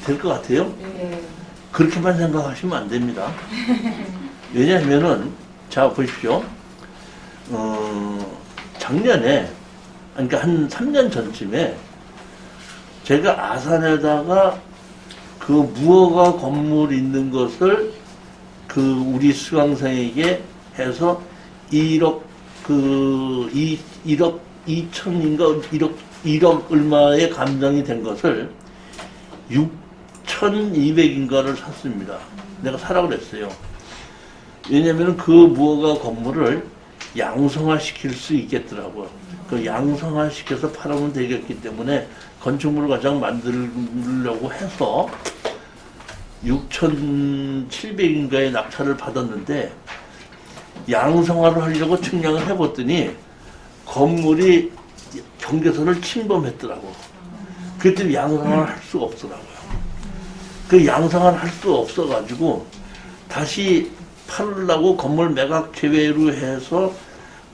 될 것 같아요? 네. 그렇게만 생각하시면 안 됩니다. 왜냐하면은, 자, 보십시오. 작년에, 그러니까 한 3년 전쯤에 제가 아산에다가 그 무허가 건물 있는 것을 그 우리 수강생에게 해서 1억 2천인가 1억 얼마의 감정이 된 것을 6,200인가를 샀습니다. 내가 사라고 그랬어요. 왜냐면 그 무허가 건물을 양성화 시킬 수 있겠더라고요. 그 양성화 시켜서 팔아면 되겠기 때문에 건축물 과장 만들려고 해서 6,700인가의 낙찰을 받았는데 양성화를 하려고 측량을 해봤더니 건물이 경계선을 침범했더라고. 그때 양성화를 할 수가 없더라고요. 그 양성화를 할 수 없어가지고 다시 팔으려고 건물 매각 제외로 해서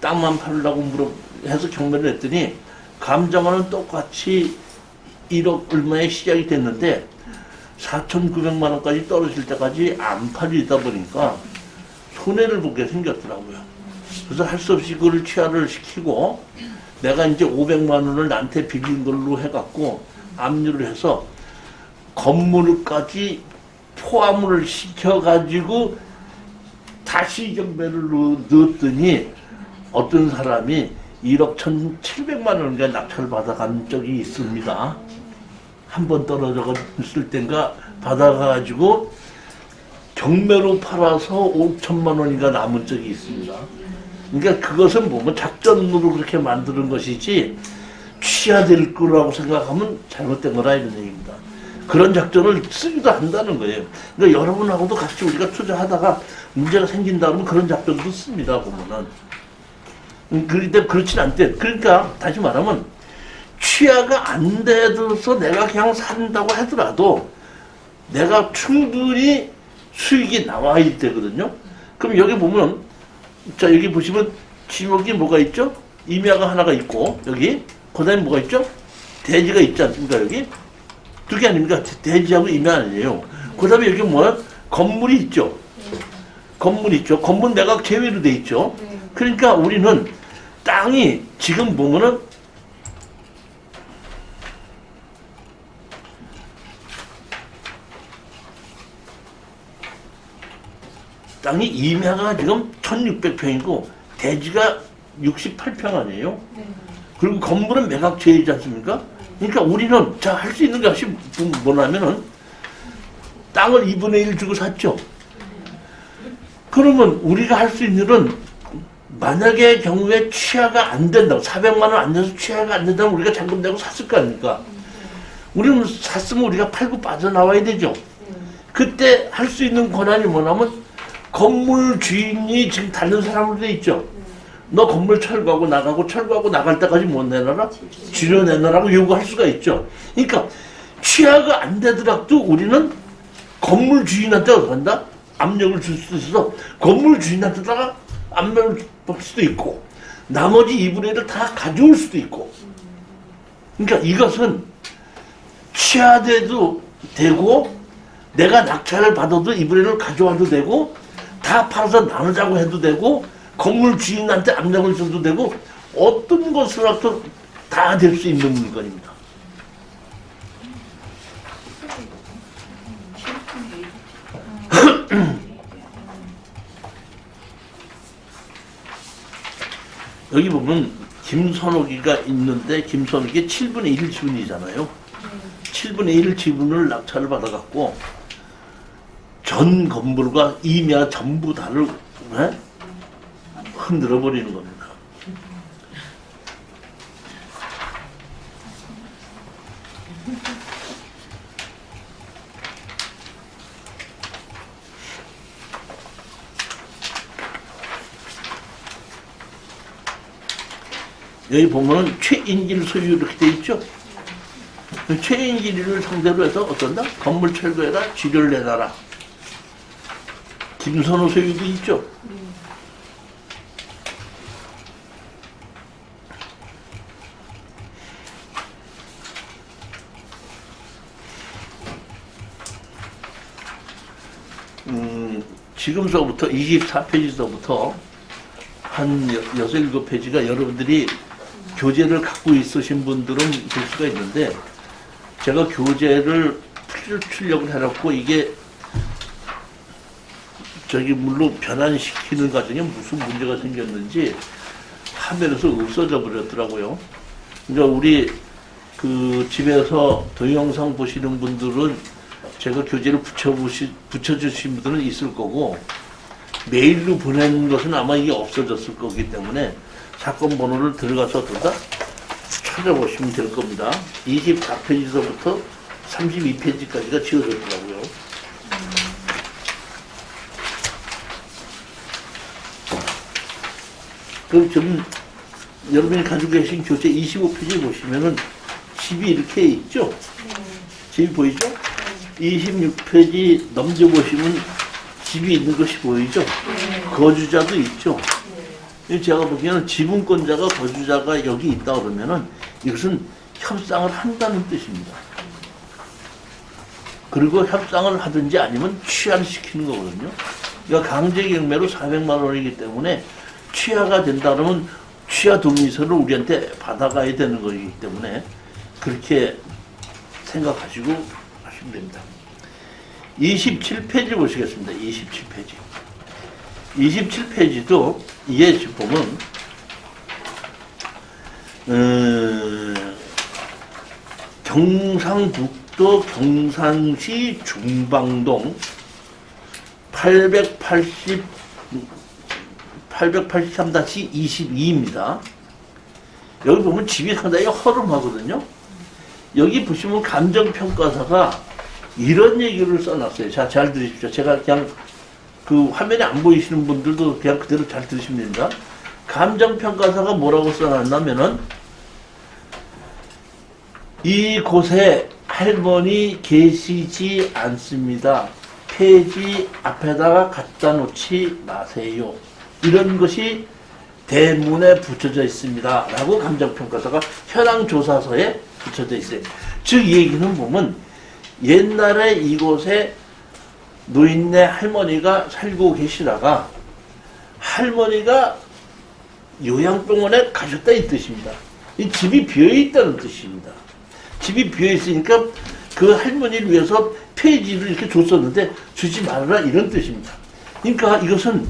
땅만 팔으려고 해서 경매를 했더니 감정원은 똑같이 1억 얼마에 시작이 됐는데 4,900만 원까지 떨어질 때까지 안 팔리다 보니까 손해를 보게 생겼더라고요. 그래서 할 수 없이 그걸 취하를 시키고 내가 이제 500만 원을 나한테 빌린 걸로 해갖고 압류를 해서 건물까지 포함을 시켜가지고 다시 경매를 넣었더니 어떤 사람이 1억 1,700만 원인가 낙찰을 받아간 적이 있습니다. 한 번 떨어졌을 땐가 받아가지고 경매로 팔아서 5천만 원인가 남은 적이 있습니다. 그러니까 그것은 뭐뭐 작전으로 그렇게 만드는 것이지 취하될 거라고 생각하면 잘못된 거라 이런 얘기입니다. 그런 작전을 쓰기도 한다는 거예요. 그러니까 여러분하고도 같이 우리가 투자하다가 문제가 생긴다 그러면 그런 작전도 씁니다, 보면은. 그런데 그렇진 않대. 그러니까 다시 말하면 취하가 안 돼서 내가 그냥 산다고 하더라도 내가 충분히 수익이 나와야 되거든요. 그럼 여기 보면, 자, 여기 보시면 지목이 뭐가 있죠? 임야가 하나가 있고, 여기, 그 다음에 뭐가 있죠? 대지가 있지 않습니까, 여기? 두 개 아닙니까? 대지하고 임야 아니에요. 그 다음에 여기 뭐야? 건물이 있죠? 건물이 있죠? 건물 매각 제외로 돼 있죠? 그러니까 우리는 땅이 지금 보면은 땅이 임야가 지금 1600평이고 대지가 68평 아니에요? 그리고 건물은 매각 제외이지 않습니까? 그러니까 우리는 자 할 수 있는 것이 뭐냐면은 땅을 2분의 1 주고 샀죠. 그러면 우리가 할 수 있는 일은 만약의 경우에 취하가 안 된다고 400만 원 안 돼서 취하가 안 된다면 우리가 잔금 내고 샀을 거 아닙니까? 우리는 샀으면 우리가 팔고 빠져나와야 되죠. 그때 할 수 있는 권한이 뭐냐면 건물 주인이 지금 다른 사람으로 돼 있죠. 너 건물 철거하고 나가고 철거하고 나갈 때까지 못 내놔라? 지료 내놔라고 요구할 수가 있죠. 그러니까 취하가 안 되더라도 우리는 건물 주인한테 어떻게 한다? 압력을 줄 수도 있어. 건물 주인한테다가 압력을 줄 수도 있고 나머지 2분의 1을 다 가져올 수도 있고. 그러니까 이것은 취하돼도 되고 내가 낙찰을 받아도 2분의 1을 가져와도 되고 다 팔아서 나누자고 해도 되고 건물 주인한테 압력을 줘도 되고 어떤 것으로라도 다 될 수 있는 물건입니다. 여기 보면 김선옥이가 있는데 김선옥이 7분의 1 지분이잖아요. 7분의 1 지분을 낙찰을 받아갖고 전 건물과 임야 전부 다를 흔들어 버리는 겁니다. 여기 보면 최인길 소유 이렇게 돼 있죠. 최인길이를 상대로 해서 어떤다? 건물 철거해라, 지료를 내놔라. 김선호 소유도 있죠. 지금서부터 24페이지서부터 한 6, 7페이지가 여러분들이 교재를 갖고 있으신 분들은 볼 수가 있는데 제가 교재를 출력을 해놓고 이게 저기 물로 변환시키는 과정에 무슨 문제가 생겼는지 화면에서 없어져 버렸더라고요. 그러니까 우리 그 집에서 동영상 보시는 분들은 제가 교재를 붙여주신 분들은 있을 거고 메일로 보낸 것은 아마 이게 없어졌을 거기 때문에 사건 번호를 들어가서 다 찾아보시면 될 겁니다. 24페이지서부터 32페이지까지가 지워졌더라고요. 그럼 지금 여러분이 가지고 계신 교재 25페이지 보시면은 집이 이렇게 있죠? 집이 보이죠? 26페이지 넘겨보시면 집이 있는 것이 보이죠? 거주자도 있죠? 제가 보기에는 지분권자가 거주자가 여기 있다 그러면은 이것은 협상을 한다는 뜻입니다. 그리고 협상을 하든지 아니면 취하를 시키는 거거든요. 그러니까 강제 경매로 400만 원이기 때문에 취하가 된다 그러면 취하 동의서를 우리한테 받아가야 되는 거기 때문에 그렇게 생각하시고 하시면 됩니다. 27페이지 보시겠습니다. 27페이지. 27페이지도 이게 지금 보면 경상북도 경산시 중방동 880 883-22입니다. 여기 보면 집이 상당히 허름하거든요. 여기 보시면 감정평가사가 이런 얘기를 써놨어요. 자, 잘 들으십시오. 제가 그냥 그 화면에 안 보이시는 분들도 그냥 그대로 잘 들으시면 됩니다. 감정평가사가 뭐라고 써놨냐면은 이곳에 할머니 계시지 않습니다. 폐지 앞에다가 갖다 놓지 마세요. 이런 것이 대문에 붙여져 있습니다. 라고 감정평가사가 현황조사서에 붙여져 있어요. 즉, 이 얘기는 보면 옛날에 이곳에 노인네 할머니가 살고 계시다가 할머니가 요양병원에 가셨다 이 뜻입니다. 이 집이 비어있다는 뜻입니다. 집이 비어있으니까 그 할머니를 위해서 폐지를 이렇게 줬었는데 주지 말아라 이런 뜻입니다. 그러니까 이것은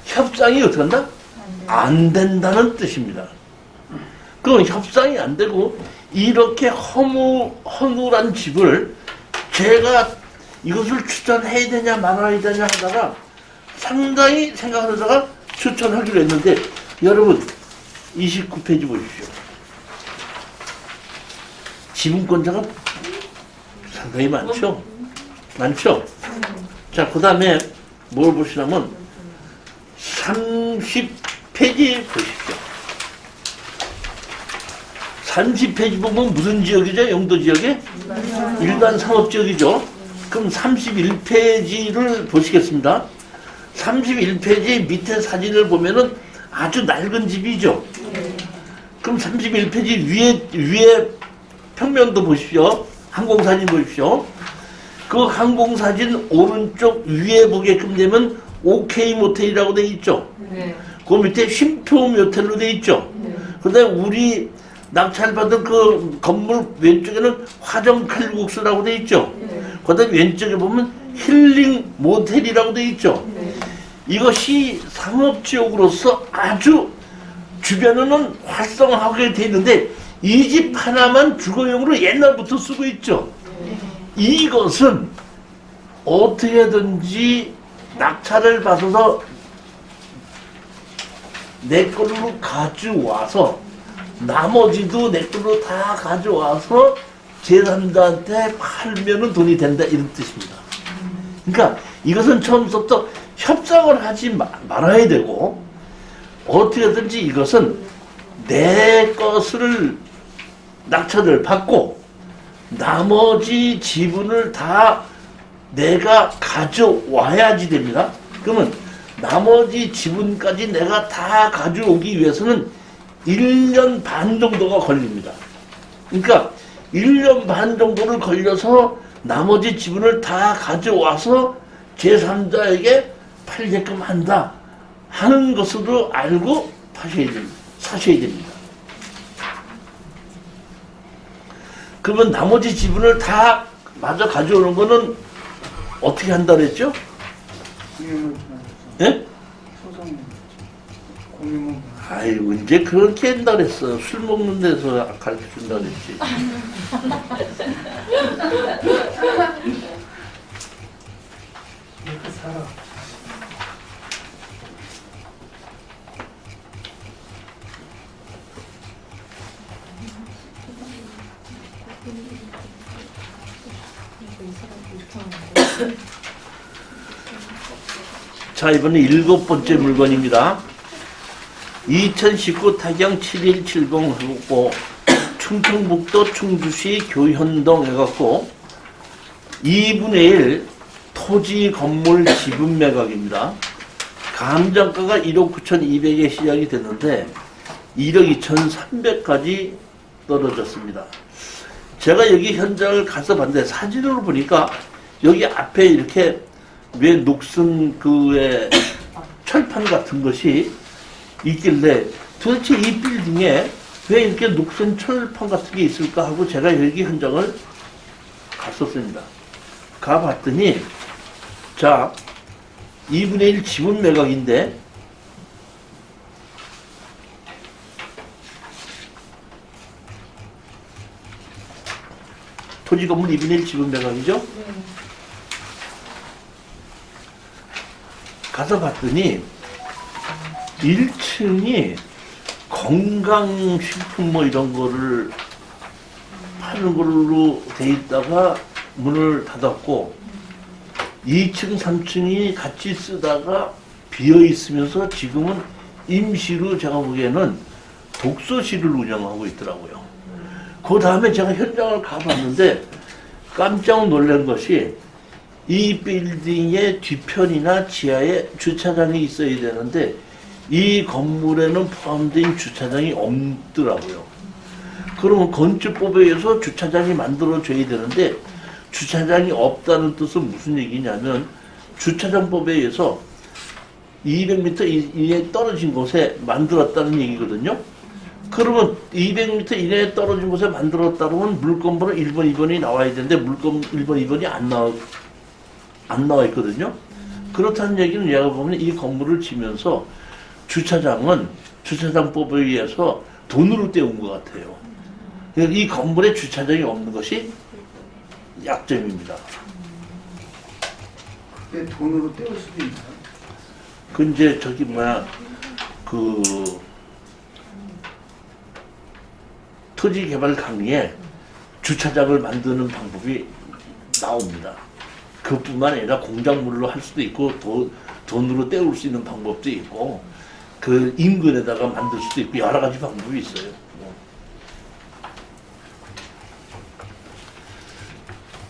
협상이 어떻게 한다? 안 된다는 뜻입니다. 그럼 협상이 안 되고 이렇게 허물한 집을 제가 이것을 추천해야 되냐 말아야 되냐 하다가 상당히 생각하다가 추천하기로 했는데 여러분 29페이지 보십시오. 지분권자가 상당히 많죠? 많죠? 자, 그 다음에 뭘 보시냐면 30페이지 보십시오. 30페이지 보면 무슨 지역이죠? 영도 지역에? 일반 상업지역이죠. 그럼 31페이지를 보시겠습니다. 31페이지 밑에 사진을 보면은 아주 낡은 집이죠. 그럼 31페이지 위에 평면도 보십시오. 항공사진 보십시오. 그 항공사진 오른쪽 위에 보게끔 되면 OK 모텔이라고 되어 있죠. 그 밑에 쉼표 모텔로 되어 있죠. 그런데 우리 낙찰받은 그 건물 왼쪽에는 화정 칼국수라고 되어 있죠. 그 다음에 왼쪽에 보면 힐링 모텔이라고 되어 있죠. 이것이 상업지역으로서 아주 주변에는 활성화하게 되어 있는데 이 집 하나만 주거용으로 옛날부터 쓰고 있죠. 이것은 어떻게든지 낙찰을 받아서 내 걸로 가져와서 나머지도 내 걸로 다 가져와서 제3자한테 팔면은 돈이 된다 이런 뜻입니다. 그러니까 이것은 처음부터 협상을 하지 말아야 되고 어떻게든지 이것은 내 것을 낙찰을 받고 나머지 지분을 다 내가 가져와야지 됩니다. 그러면 나머지 지분까지 내가 다 가져오기 위해서는 1년 반 정도가 걸립니다. 그러니까 1년 반 정도를 걸려서 나머지 지분을 다 가져와서 제3자에게 팔게끔 한다 하는 것으로 알고 사셔야 됩니다. 그러면 나머지 지분을 다 마저 가져오는 거는 어떻게 한다 그랬죠? 예? 아이 언제 그렇게 한다 그랬어. 술 먹는 데서 가르쳐 준다 그랬지. 이렇게 살아. 자, 이번에 7번째 물건입니다. 2019 타경 7170 해갖고 충청북도 충주시 교현동 해갖고 2분의 1 토지 건물 지분 매각입니다. 감정가가 1억 9,200에 시작이 됐는데 1억 2,300까지 떨어졌습니다. 제가 여기 현장을 가서 봤는데 사진으로 보니까 여기 앞에 이렇게 왜 녹슨 그의 철판 같은 것이 있길래 도대체 이 빌딩에 왜 이렇게 녹슨 철판 같은 게 있을까 하고 제가 여기 현장을 갔었습니다. 가봤더니 자 2분의 1 지분 매각인데 토지 건물 2분의 1 지분 매각이죠? 가서 봤더니 1층이 건강식품 뭐 이런 거를 파는 걸로 돼 있다가 문을 닫았고 2층, 3층이 같이 쓰다가 비어 있으면서 지금은 임시로 제가 보기에는 독서실을 운영하고 있더라고요. 그 다음에 제가 현장을 가봤는데 깜짝 놀란 것이 이 빌딩의 뒤편이나 지하에 주차장이 있어야 되는데 이 건물에는 포함된 주차장이 없더라고요. 그러면 건축법에 의해서 주차장이 만들어져야 되는데 주차장이 없다는 뜻은 무슨 얘기냐면 주차장법에 의해서 200m 이내에 떨어진 곳에 만들었다는 얘기거든요. 그러면 200m 이내에 떨어진 곳에 만들었다면 물건번호 1번, 2번이 나와야 되는데 물건 1번, 2번이 안 나와 있거든요. 그렇다는 얘기는 얘가 보면 이 건물을 지면서 주차장은 주차장법에 의해서 돈으로 때운 것 같아요. 그러니까 이 건물에 주차장이 없는 것이 약점입니다. 근데 돈으로 때울 수도 있나요? 그 이제 저기 뭐야 그 토지개발 강의에 주차장을 만드는 방법이 나옵니다. 그뿐만 아니라 공작물로 할 수도 있고 돈으로 때울 수 있는 방법도 있고 그 인근에다가 만들 수도 있고 여러 가지 방법이 있어요.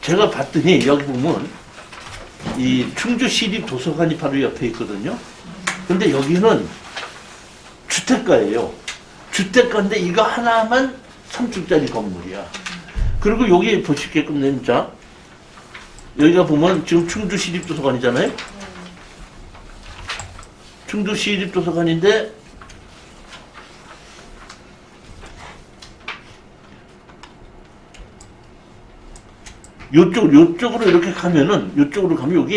제가 봤더니 여기 보면 이 충주 시립 도서관이 바로 옆에 있거든요. 근데 여기는 주택가예요. 주택가인데 이거 하나만 3층짜리 건물이야. 그리고 여기 보시게끔 됩니다. 여기가 보면 지금 충주 시립 도서관이잖아요. 충주 시립 도서관인데 요쪽으로 이렇게 가면은 요쪽으로 가면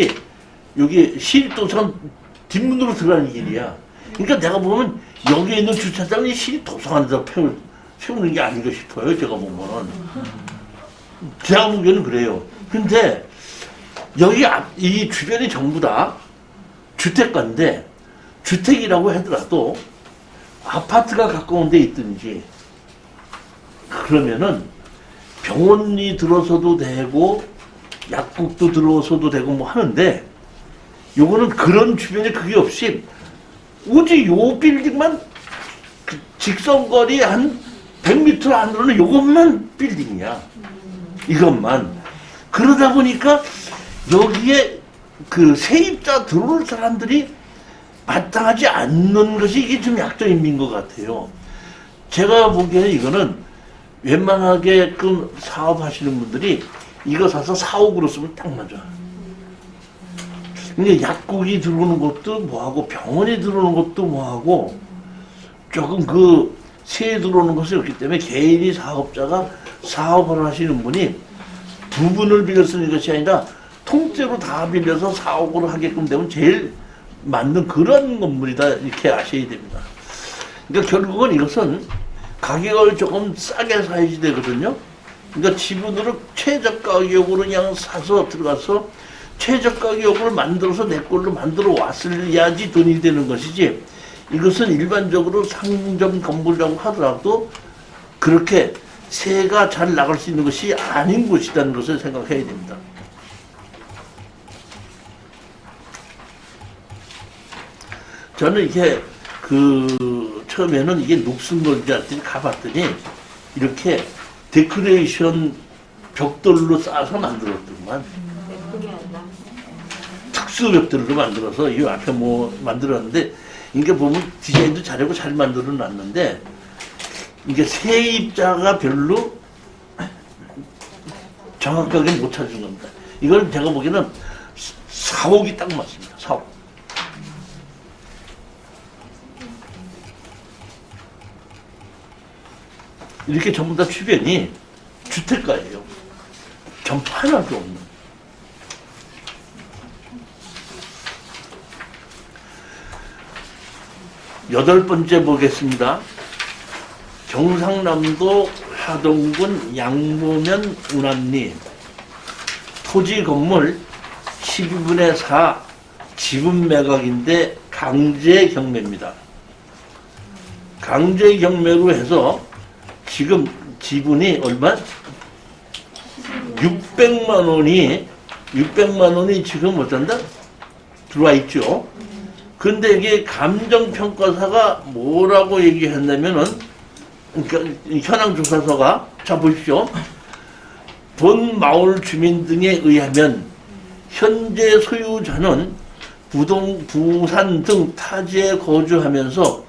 여기 시립도서관 뒷문으로 들어가는 길이야. 그러니까 내가 보면 여기에 있는 주차장이 시립도서관에다 세우는 게 아닌가 싶어요. 제가 보면은 제가 보기에는 그래요. 근데 여기 이 주변이 전부 다 주택가인데 주택이라고 하더라도 아파트가 가까운 데 있든지 그러면은 병원이 들어서도 되고 약국도 들어서도 되고 뭐 하는데 요거는 그런 주변에 그게 없이 오직 요 빌딩만 직선거리 한 100m 안으로는 요것만 빌딩이야. 이것만. 그러다 보니까 여기에 그 세입자 들어올 사람들이 마땅하지 않는 것이 이게 좀 약점인 것 같아요. 제가 보기에는 이거는 웬만하게 그 사업하시는 분들이 이거 사서 사옥으로 쓰면 딱 맞아. 근데 약국이 들어오는 것도 뭐하고 병원이 들어오는 것도 뭐하고 조금 그 세에 들어오는 것이 없기 때문에 개인이 사업자가 사업을 하시는 분이 부분을 빌려 쓰는 것이 아니라 통째로 다 빌려서 사옥으로 하게끔 되면 제일 맞는 그런 건물이다 이렇게 아셔야 됩니다. 그러니까 결국은 이것은 가격을 조금 싸게 사야지 되거든요. 그러니까 지분으로 최저가격으로 그냥 사서 들어가서 최저가격을 만들어서 내 걸로 만들어 왔어야지 돈이 되는 것이지 이것은 일반적으로 상점 건물이라고 하더라도 그렇게 세가 잘 나갈 수 있는 것이 아닌 곳이라는 것을 생각해야 됩니다. 저는 이게 처음에는 이게 녹슨 건지 알았더니 가봤더니 이렇게 데코레이션 벽돌로 쌓아서 만들었더만 특수 벽돌로 만들어서 이 앞에 뭐 만들었는데 이게 보면 디자인도 잘하고 잘 만들어 놨는데 이게 세입자가 별로 정확하게 못 찾은 겁니다. 이걸 제가 보기에는 사옥이 딱 맞습니다. 사옥. 이렇게 전부 다 주변이 주택가예요. 점포 하나도 없는. 여덟 번째 보겠습니다. 경상남도 하동군 양모면 운암리 토지 건물 12분의 4 지분 매각인데 강제 경매입니다. 강제 경매로 해서 지금 지분이 얼마? 600만 원이 지금 어쩐다? 들어와 있죠. 근데 이게 감정평가사가 뭐라고 얘기했냐면은, 그러니까 현황조사서가, 자 보십시오. 본 마을 주민 등에 의하면 현재 소유자는 부산 등 타지에 거주하면서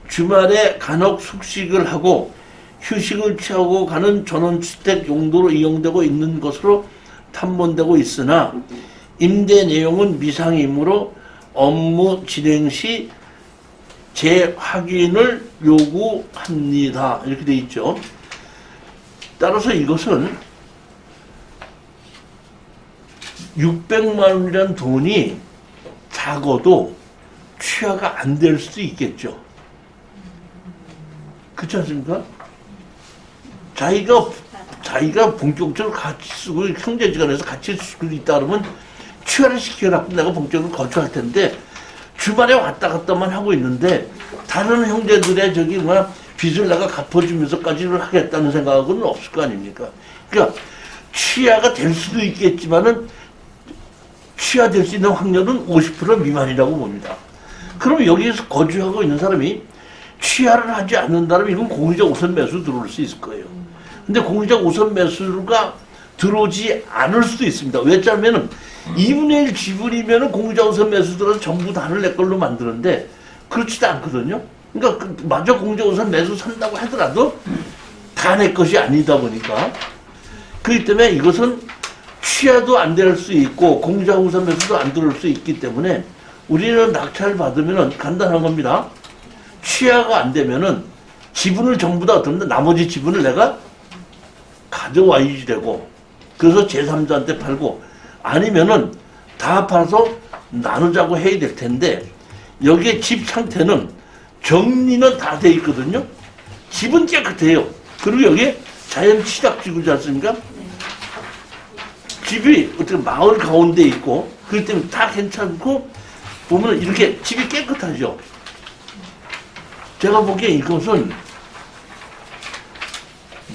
주말에 간혹 숙식을 하고 휴식을 취하고 가는 전원주택 용도로 이용되고 있는 것으로 탐문되고 있으나 임대 내용은 미상이므로 업무 진행 시 재확인을 요구합니다. 이렇게 돼 있죠. 따라서 이것은 600만 원이라는 돈이 작아도 취하가 안 될 수도 있겠죠. 그렇지 않습니까? 자기가 본격적으로 같이 쓰고 형제지간에서 같이 쓰고 있다 그러면 취하를 시켜갖고 내가 본격적으로 거주할 텐데 주말에 왔다 갔다만 하고 있는데 다른 형제들의 저기 뭐 빚을 내가 갚아주면서까지를 하겠다는 생각은 없을 거 아닙니까? 그러니까 취하가 될 수도 있겠지만은 취하될 수 있는 확률은 50% 미만이라고 봅니다. 그럼 여기에서 거주하고 있는 사람이 취하를 하지 않는다면 이건 공유적 우선 매수 들어올 수 있을 거예요. 근데 공유적 우선 매수가 들어오지 않을 수도 있습니다. 왜냐하면 2분의 1 지분이면 공유적 우선 매수 들어서 전부 다를 내 걸로 만드는데 그렇지도 않거든요. 그러니까 마저 공유적 우선 매수 산다고 하더라도 다 내 것이 아니다 보니까 그렇기 때문에 이것은 취하도 안 될 수 있고 공유적 우선 매수도 안 들어올 수 있기 때문에 우리는 낙찰 받으면 간단한 겁니다. 취하가 안 되면은 지분을 전부 다 얻는데 나머지 지분을 내가 가져와야지 되고 그래서 제3자한테 팔고 아니면은 다 팔아서 나누자고 해야 될 텐데 여기에 집 상태는 정리는 다 돼 있거든요. 집은 깨끗해요. 그리고 여기에 자연 취락지구지 않습니까? 집이 어떻게 마을 가운데 있고 그렇기 때문에 다 괜찮고 보면 이렇게 집이 깨끗하죠. 제가 보기에 이것은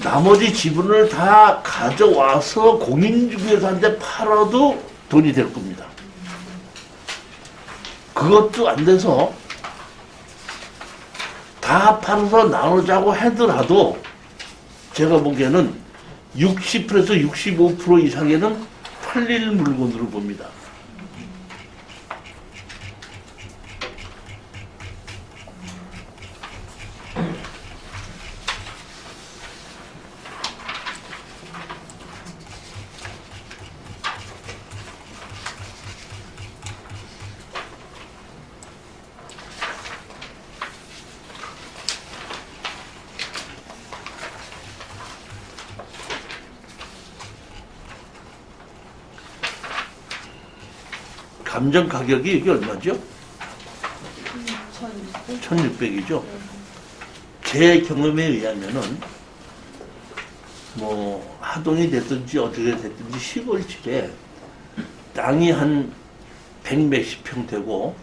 나머지 지분을 다 가져와서 공인중개사한테 팔아도 돈이 될 겁니다. 그것도 안 돼서 다 팔아서 나누자고 하더라도 제가 보기에는 60%에서 65% 이상에는 팔릴 물건으로 봅니다. 감정 가격이 이게 얼마죠? 1600이죠. 제 경험에 의하면은 뭐 하동이 됐든지 어떻게 됐든지 시골집에 땅이 한 100몇십 평 되고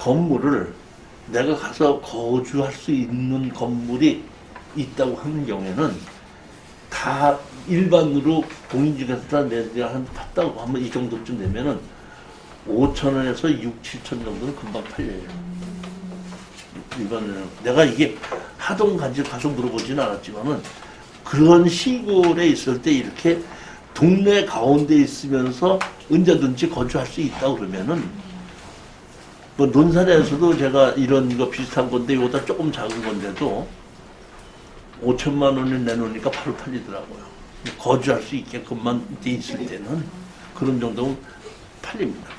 건물을 내가 가서 거주할 수 있는 건물이 있다고 하는 경우에는 다 일반으로 공인중개사 내가 한 팠다고 하면 이 정도쯤 되면은 5,000원에서 6, 7천 정도는 금방 팔려요. 일반은 내가 이게 하동 간지 가서 물어보지는 않았지만은 그런 시골에 있을 때 이렇게 동네 가운데 있으면서 언제든지 거주할 수 있다 그러면은 뭐 논산에서도 제가 이런 거 비슷한 건데 이거보다 조금 작은 건데도 5천만 원을 내놓으니까 바로 팔리더라고요. 거주할 수 있게끔만 돼 있을 때는 그런 정도는 팔립니다.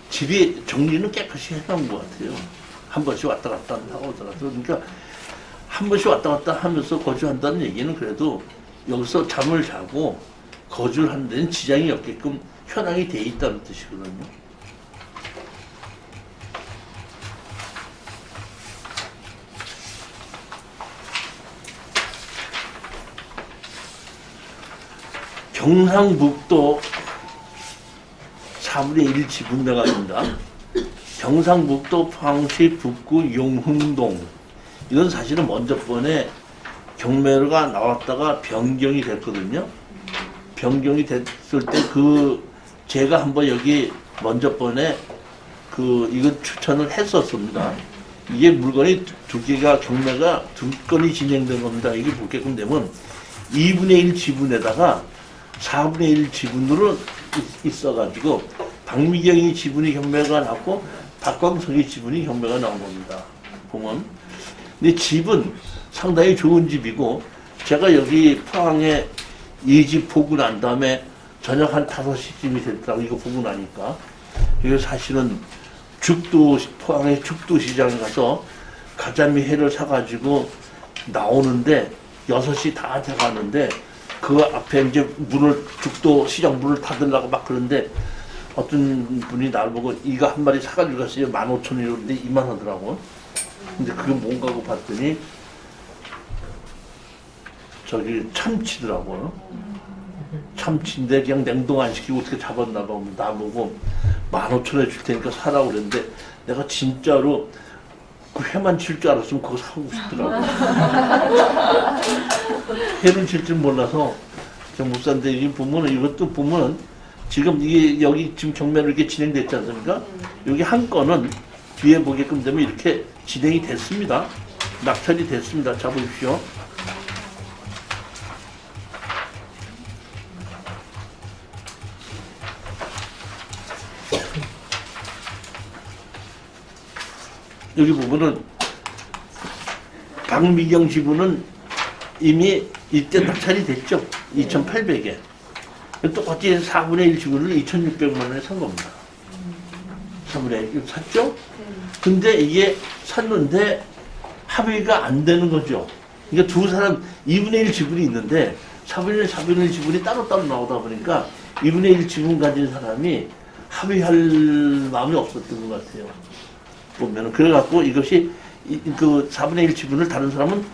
집이 정리는 깨끗이 해놓은 것 같아요. 한 번씩 왔다 갔다 하고 오더라도. 그러니까 한 번씩 왔다 갔다 하면서 거주한다는 얘기는 그래도 여기서 잠을 자고 거주를 하는 데는 지장이 없게끔 현황이 돼 있다는 뜻이거든요. 경상북도 4분의 1 지분매가 입니다. 경상북도 포항시 북구 용흥동, 이건 사실은 먼저 번에 경매가 나왔다가 변경이 됐거든요. 변경이 됐을 때 제가 한번 여기 먼저 번에 이거 추천을 했었습니다. 이게 물건이 두 개가 경매가 두 건이 진행된 겁니다. 이게 보게끔 되면 2분의 1 지분에다가 4분의 1 지분으로 있어가지고 박미경이 지분이 경매가 났고 박광석이 지분이 경매가 나온 겁니다. 보면. 근데 집은 상당히 좋은 집이고, 제가 여기 포항에 이 집 보고 난 다음에 저녁 한 5시쯤이 됐다고 이거 보고 나니까, 이거 사실은 포항의 죽도시장에 가서 가자미 회를 사가지고 나오는데 6시 다 돼가는데 그 앞에 이제 죽도시장 문을 닫으려고 막 그러는데 어떤 분이 나를 보고 이거 한 마리 사가지고 갔어요. 15,000원인데 2만 하더라고. 근데 그게 뭔가 하고 봤더니 저기 참치더라고요. 참치인데 그냥 냉동 안 시키고 어떻게 잡았나 봐. 나보고 15,000원에 줄 테니까 사라고 그랬는데 내가 진짜로 그 회만 칠 줄 알았으면 그거 사고 싶더라고. 회는 칠 줄 몰라서 못 샀는데 이게 보면은, 이것도 보면은 지금 이게 여기 지금 경매로 이렇게 진행됐지 않습니까? 여기 한 건은 뒤에 보게끔 되면 이렇게 진행이 됐습니다. 낙찰이 됐습니다. 자 보십시오. 여기 보면은 박미경 지분은 이미 이때 낙찰이 됐죠. 2,800에. 똑같이 4분의 1 지분을 2,600만 원에 산 겁니다. 4분의 1 샀죠? 근데 이게 샀는데 합의가 안 되는 거죠. 그러니까 두 사람 2분의 1 지분이 있는데 4분의 1, 4분의 1 지분이 따로따로 나오다 보니까 2분의 1 지분 가진 사람이 합의할 마음이 없었던 것 같아요. 보면은. 그래갖고 이것이 그 4분의 1 지분을 다른 사람은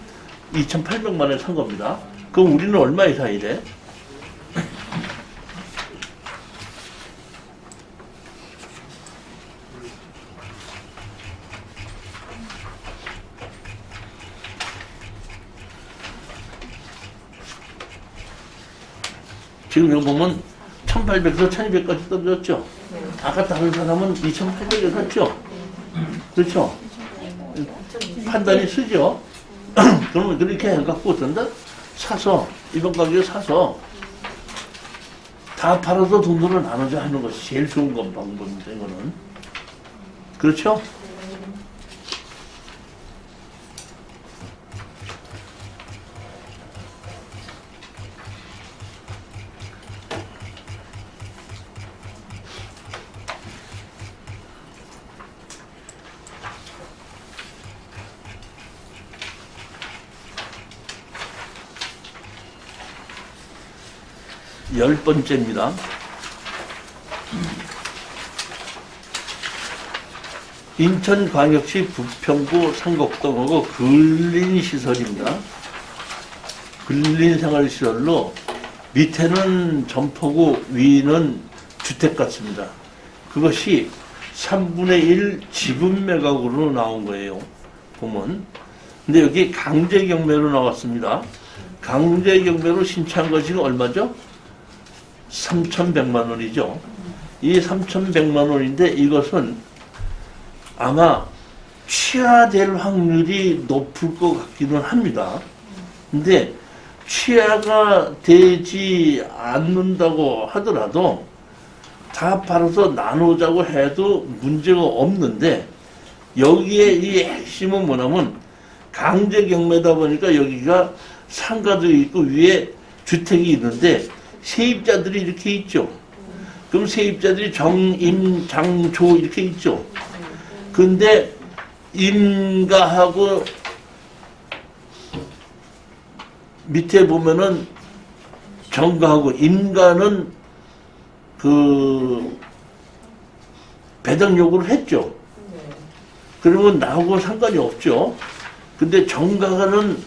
2,800만 원에 산 겁니다. 그럼 우리는 얼마에 사야 돼? 지금 여기 보면 1,800에서 1,200까지 떨어졌죠? 아까 다른 사람은 2,800에 샀죠? 그렇죠? 판단이 쓰죠? 그러면 그렇게 해갖고 어떤다? 사서, 이번 가격에 사서 다 팔아서 돈으로 나눠져 하는 것이 제일 좋은 건 방법입니다, 이거는. 그렇죠? 열 번째입니다. 인천광역시 부평구 상곡동하고 근린시설입니다. 근린생활시설로 밑에는 점포구, 위는 주택 같습니다. 그것이 3분의 1 지분 매각으로 나온 거예요. 보면. 근데 여기 강제경매로 나왔습니다. 강제경매로 신청한 것이 얼마죠? 3,100만 원이죠. 이 3,100만 원인데 이것은 아마 취하될 확률이 높을 것 같기는 합니다. 근데 취하가 되지 않는다고 하더라도 다 팔아서 나누자고 해도 문제가 없는데, 여기에 이 핵심은 뭐냐면 강제경매다 보니까 여기가 상가도 있고 위에 주택이 있는데 세입자들이 이렇게 있죠. 그럼 세입자들이 정, 임, 장, 조 이렇게 있죠. 근데 임가하고 밑에 보면은 정가하고 임가는 그 배당 요구를 했죠. 그러면 나하고 상관이 없죠. 근데 정가는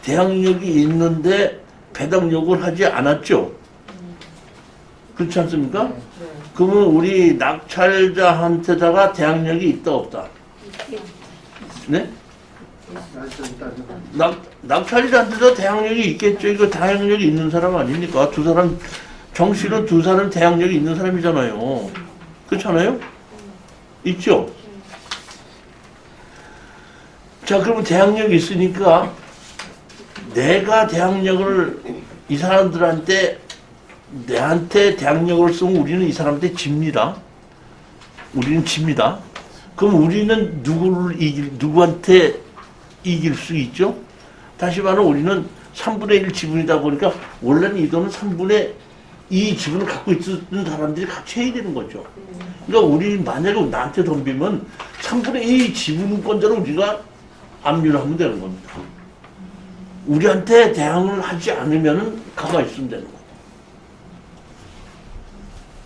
대항력이 있는데 배당 요구를 하지 않았죠. 그렇지 않습니까? 그러면 우리 낙찰자한테다가 대항력이 있다 없다? 네? 낙찰자한테도 대항력이 있겠죠. 이거 대항력이 있는 사람 아닙니까? 두 사람, 정씨는 두 사람 대항력이 있는 사람이잖아요. 그렇잖아요? 있죠? 자, 그러면 대항력이 있으니까 내가 대항력을 이 사람들한테 내한테 대항력을 쓰면 우리는 이 사람한테 집니다. 우리는 집니다. 그럼 우리는 누구한테 이길 수 있죠? 다시 말하면 우리는 3분의 1 지분이다 보니까 원래는 이 돈은 3분의 2 지분을 갖고 있는 사람들이 같이 해야 되는 거죠. 그러니까 우리 만약에 나한테 덤비면 3분의 2 지분권자를 우리가 압류를 하면 되는 겁니다. 우리한테 대항을 하지 않으면 가만히 있으면 되는 거고.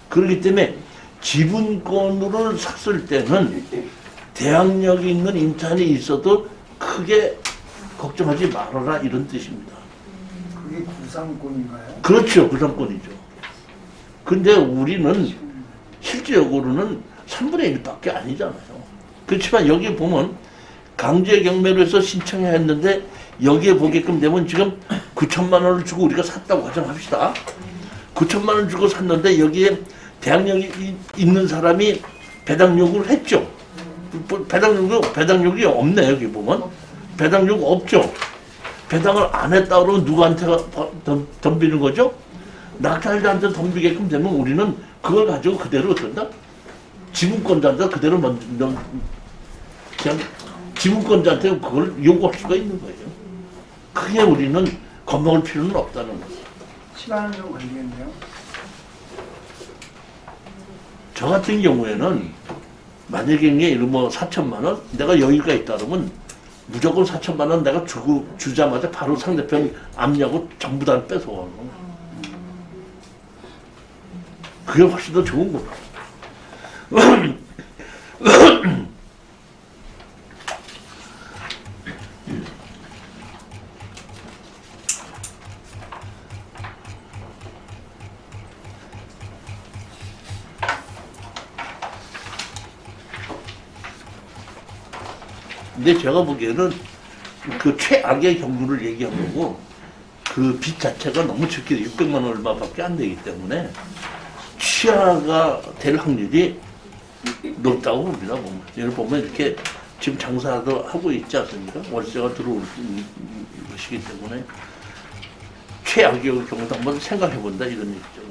그렇기 때문에 지분권을 샀을 때는 대항력이 있는 임차인이 있어도 크게 걱정하지 말아라 이런 뜻입니다. 그게 구상권인가요? 그렇죠. 구상권이죠. 근데 우리는 실질적으로는 3분의 1밖에 아니잖아요. 그렇지만 여기 보면 강제 경매로 해서 신청해야 했는데 여기에 보게끔 되면 지금 9천만 원을 주고 우리가 샀다고 가정합시다. 9천만 원 주고 샀는데 여기에 대항력이 있는 사람이 배당 요구를 했죠. 배당 요구가 없네. 여기 보면 배당 요구 없죠. 배당을 안 했다 그러면 누구한테 덤비는 거죠? 낙찰자한테 덤비게끔 되면 우리는 그걸 가지고 그대로 어떤다? 지분권자한테 그대로 그냥 지분권자한테 그걸 요구할 수가 있는 거예요. 크게 우리는 겁먹을 필요는 없다는 거죠. 시간은 좀 걸리겠네요. 저 같은 경우에는 만약에 이게 뭐 4천만 원 내가 여유가 있다 그러면 무조건 4천만 원 내가 주자마자 바로 상대편 압류하고 전부 다 뺏어가는 거예요. 그게 훨씬 더 좋은 거예요. 근데 제가 보기에는 그 최악의 경우를 얘기한 거고 그 빚 자체가 너무 적게 600만 원 얼마밖에 안 되기 때문에 취하가 될 확률이 높다고 봅니다. 보면. 여기 보면 이렇게 지금 장사도 하고 있지 않습니까? 월세가 들어올 것이기 때문에 최악의 경우도 한번 생각해 본다 이런 얘기죠.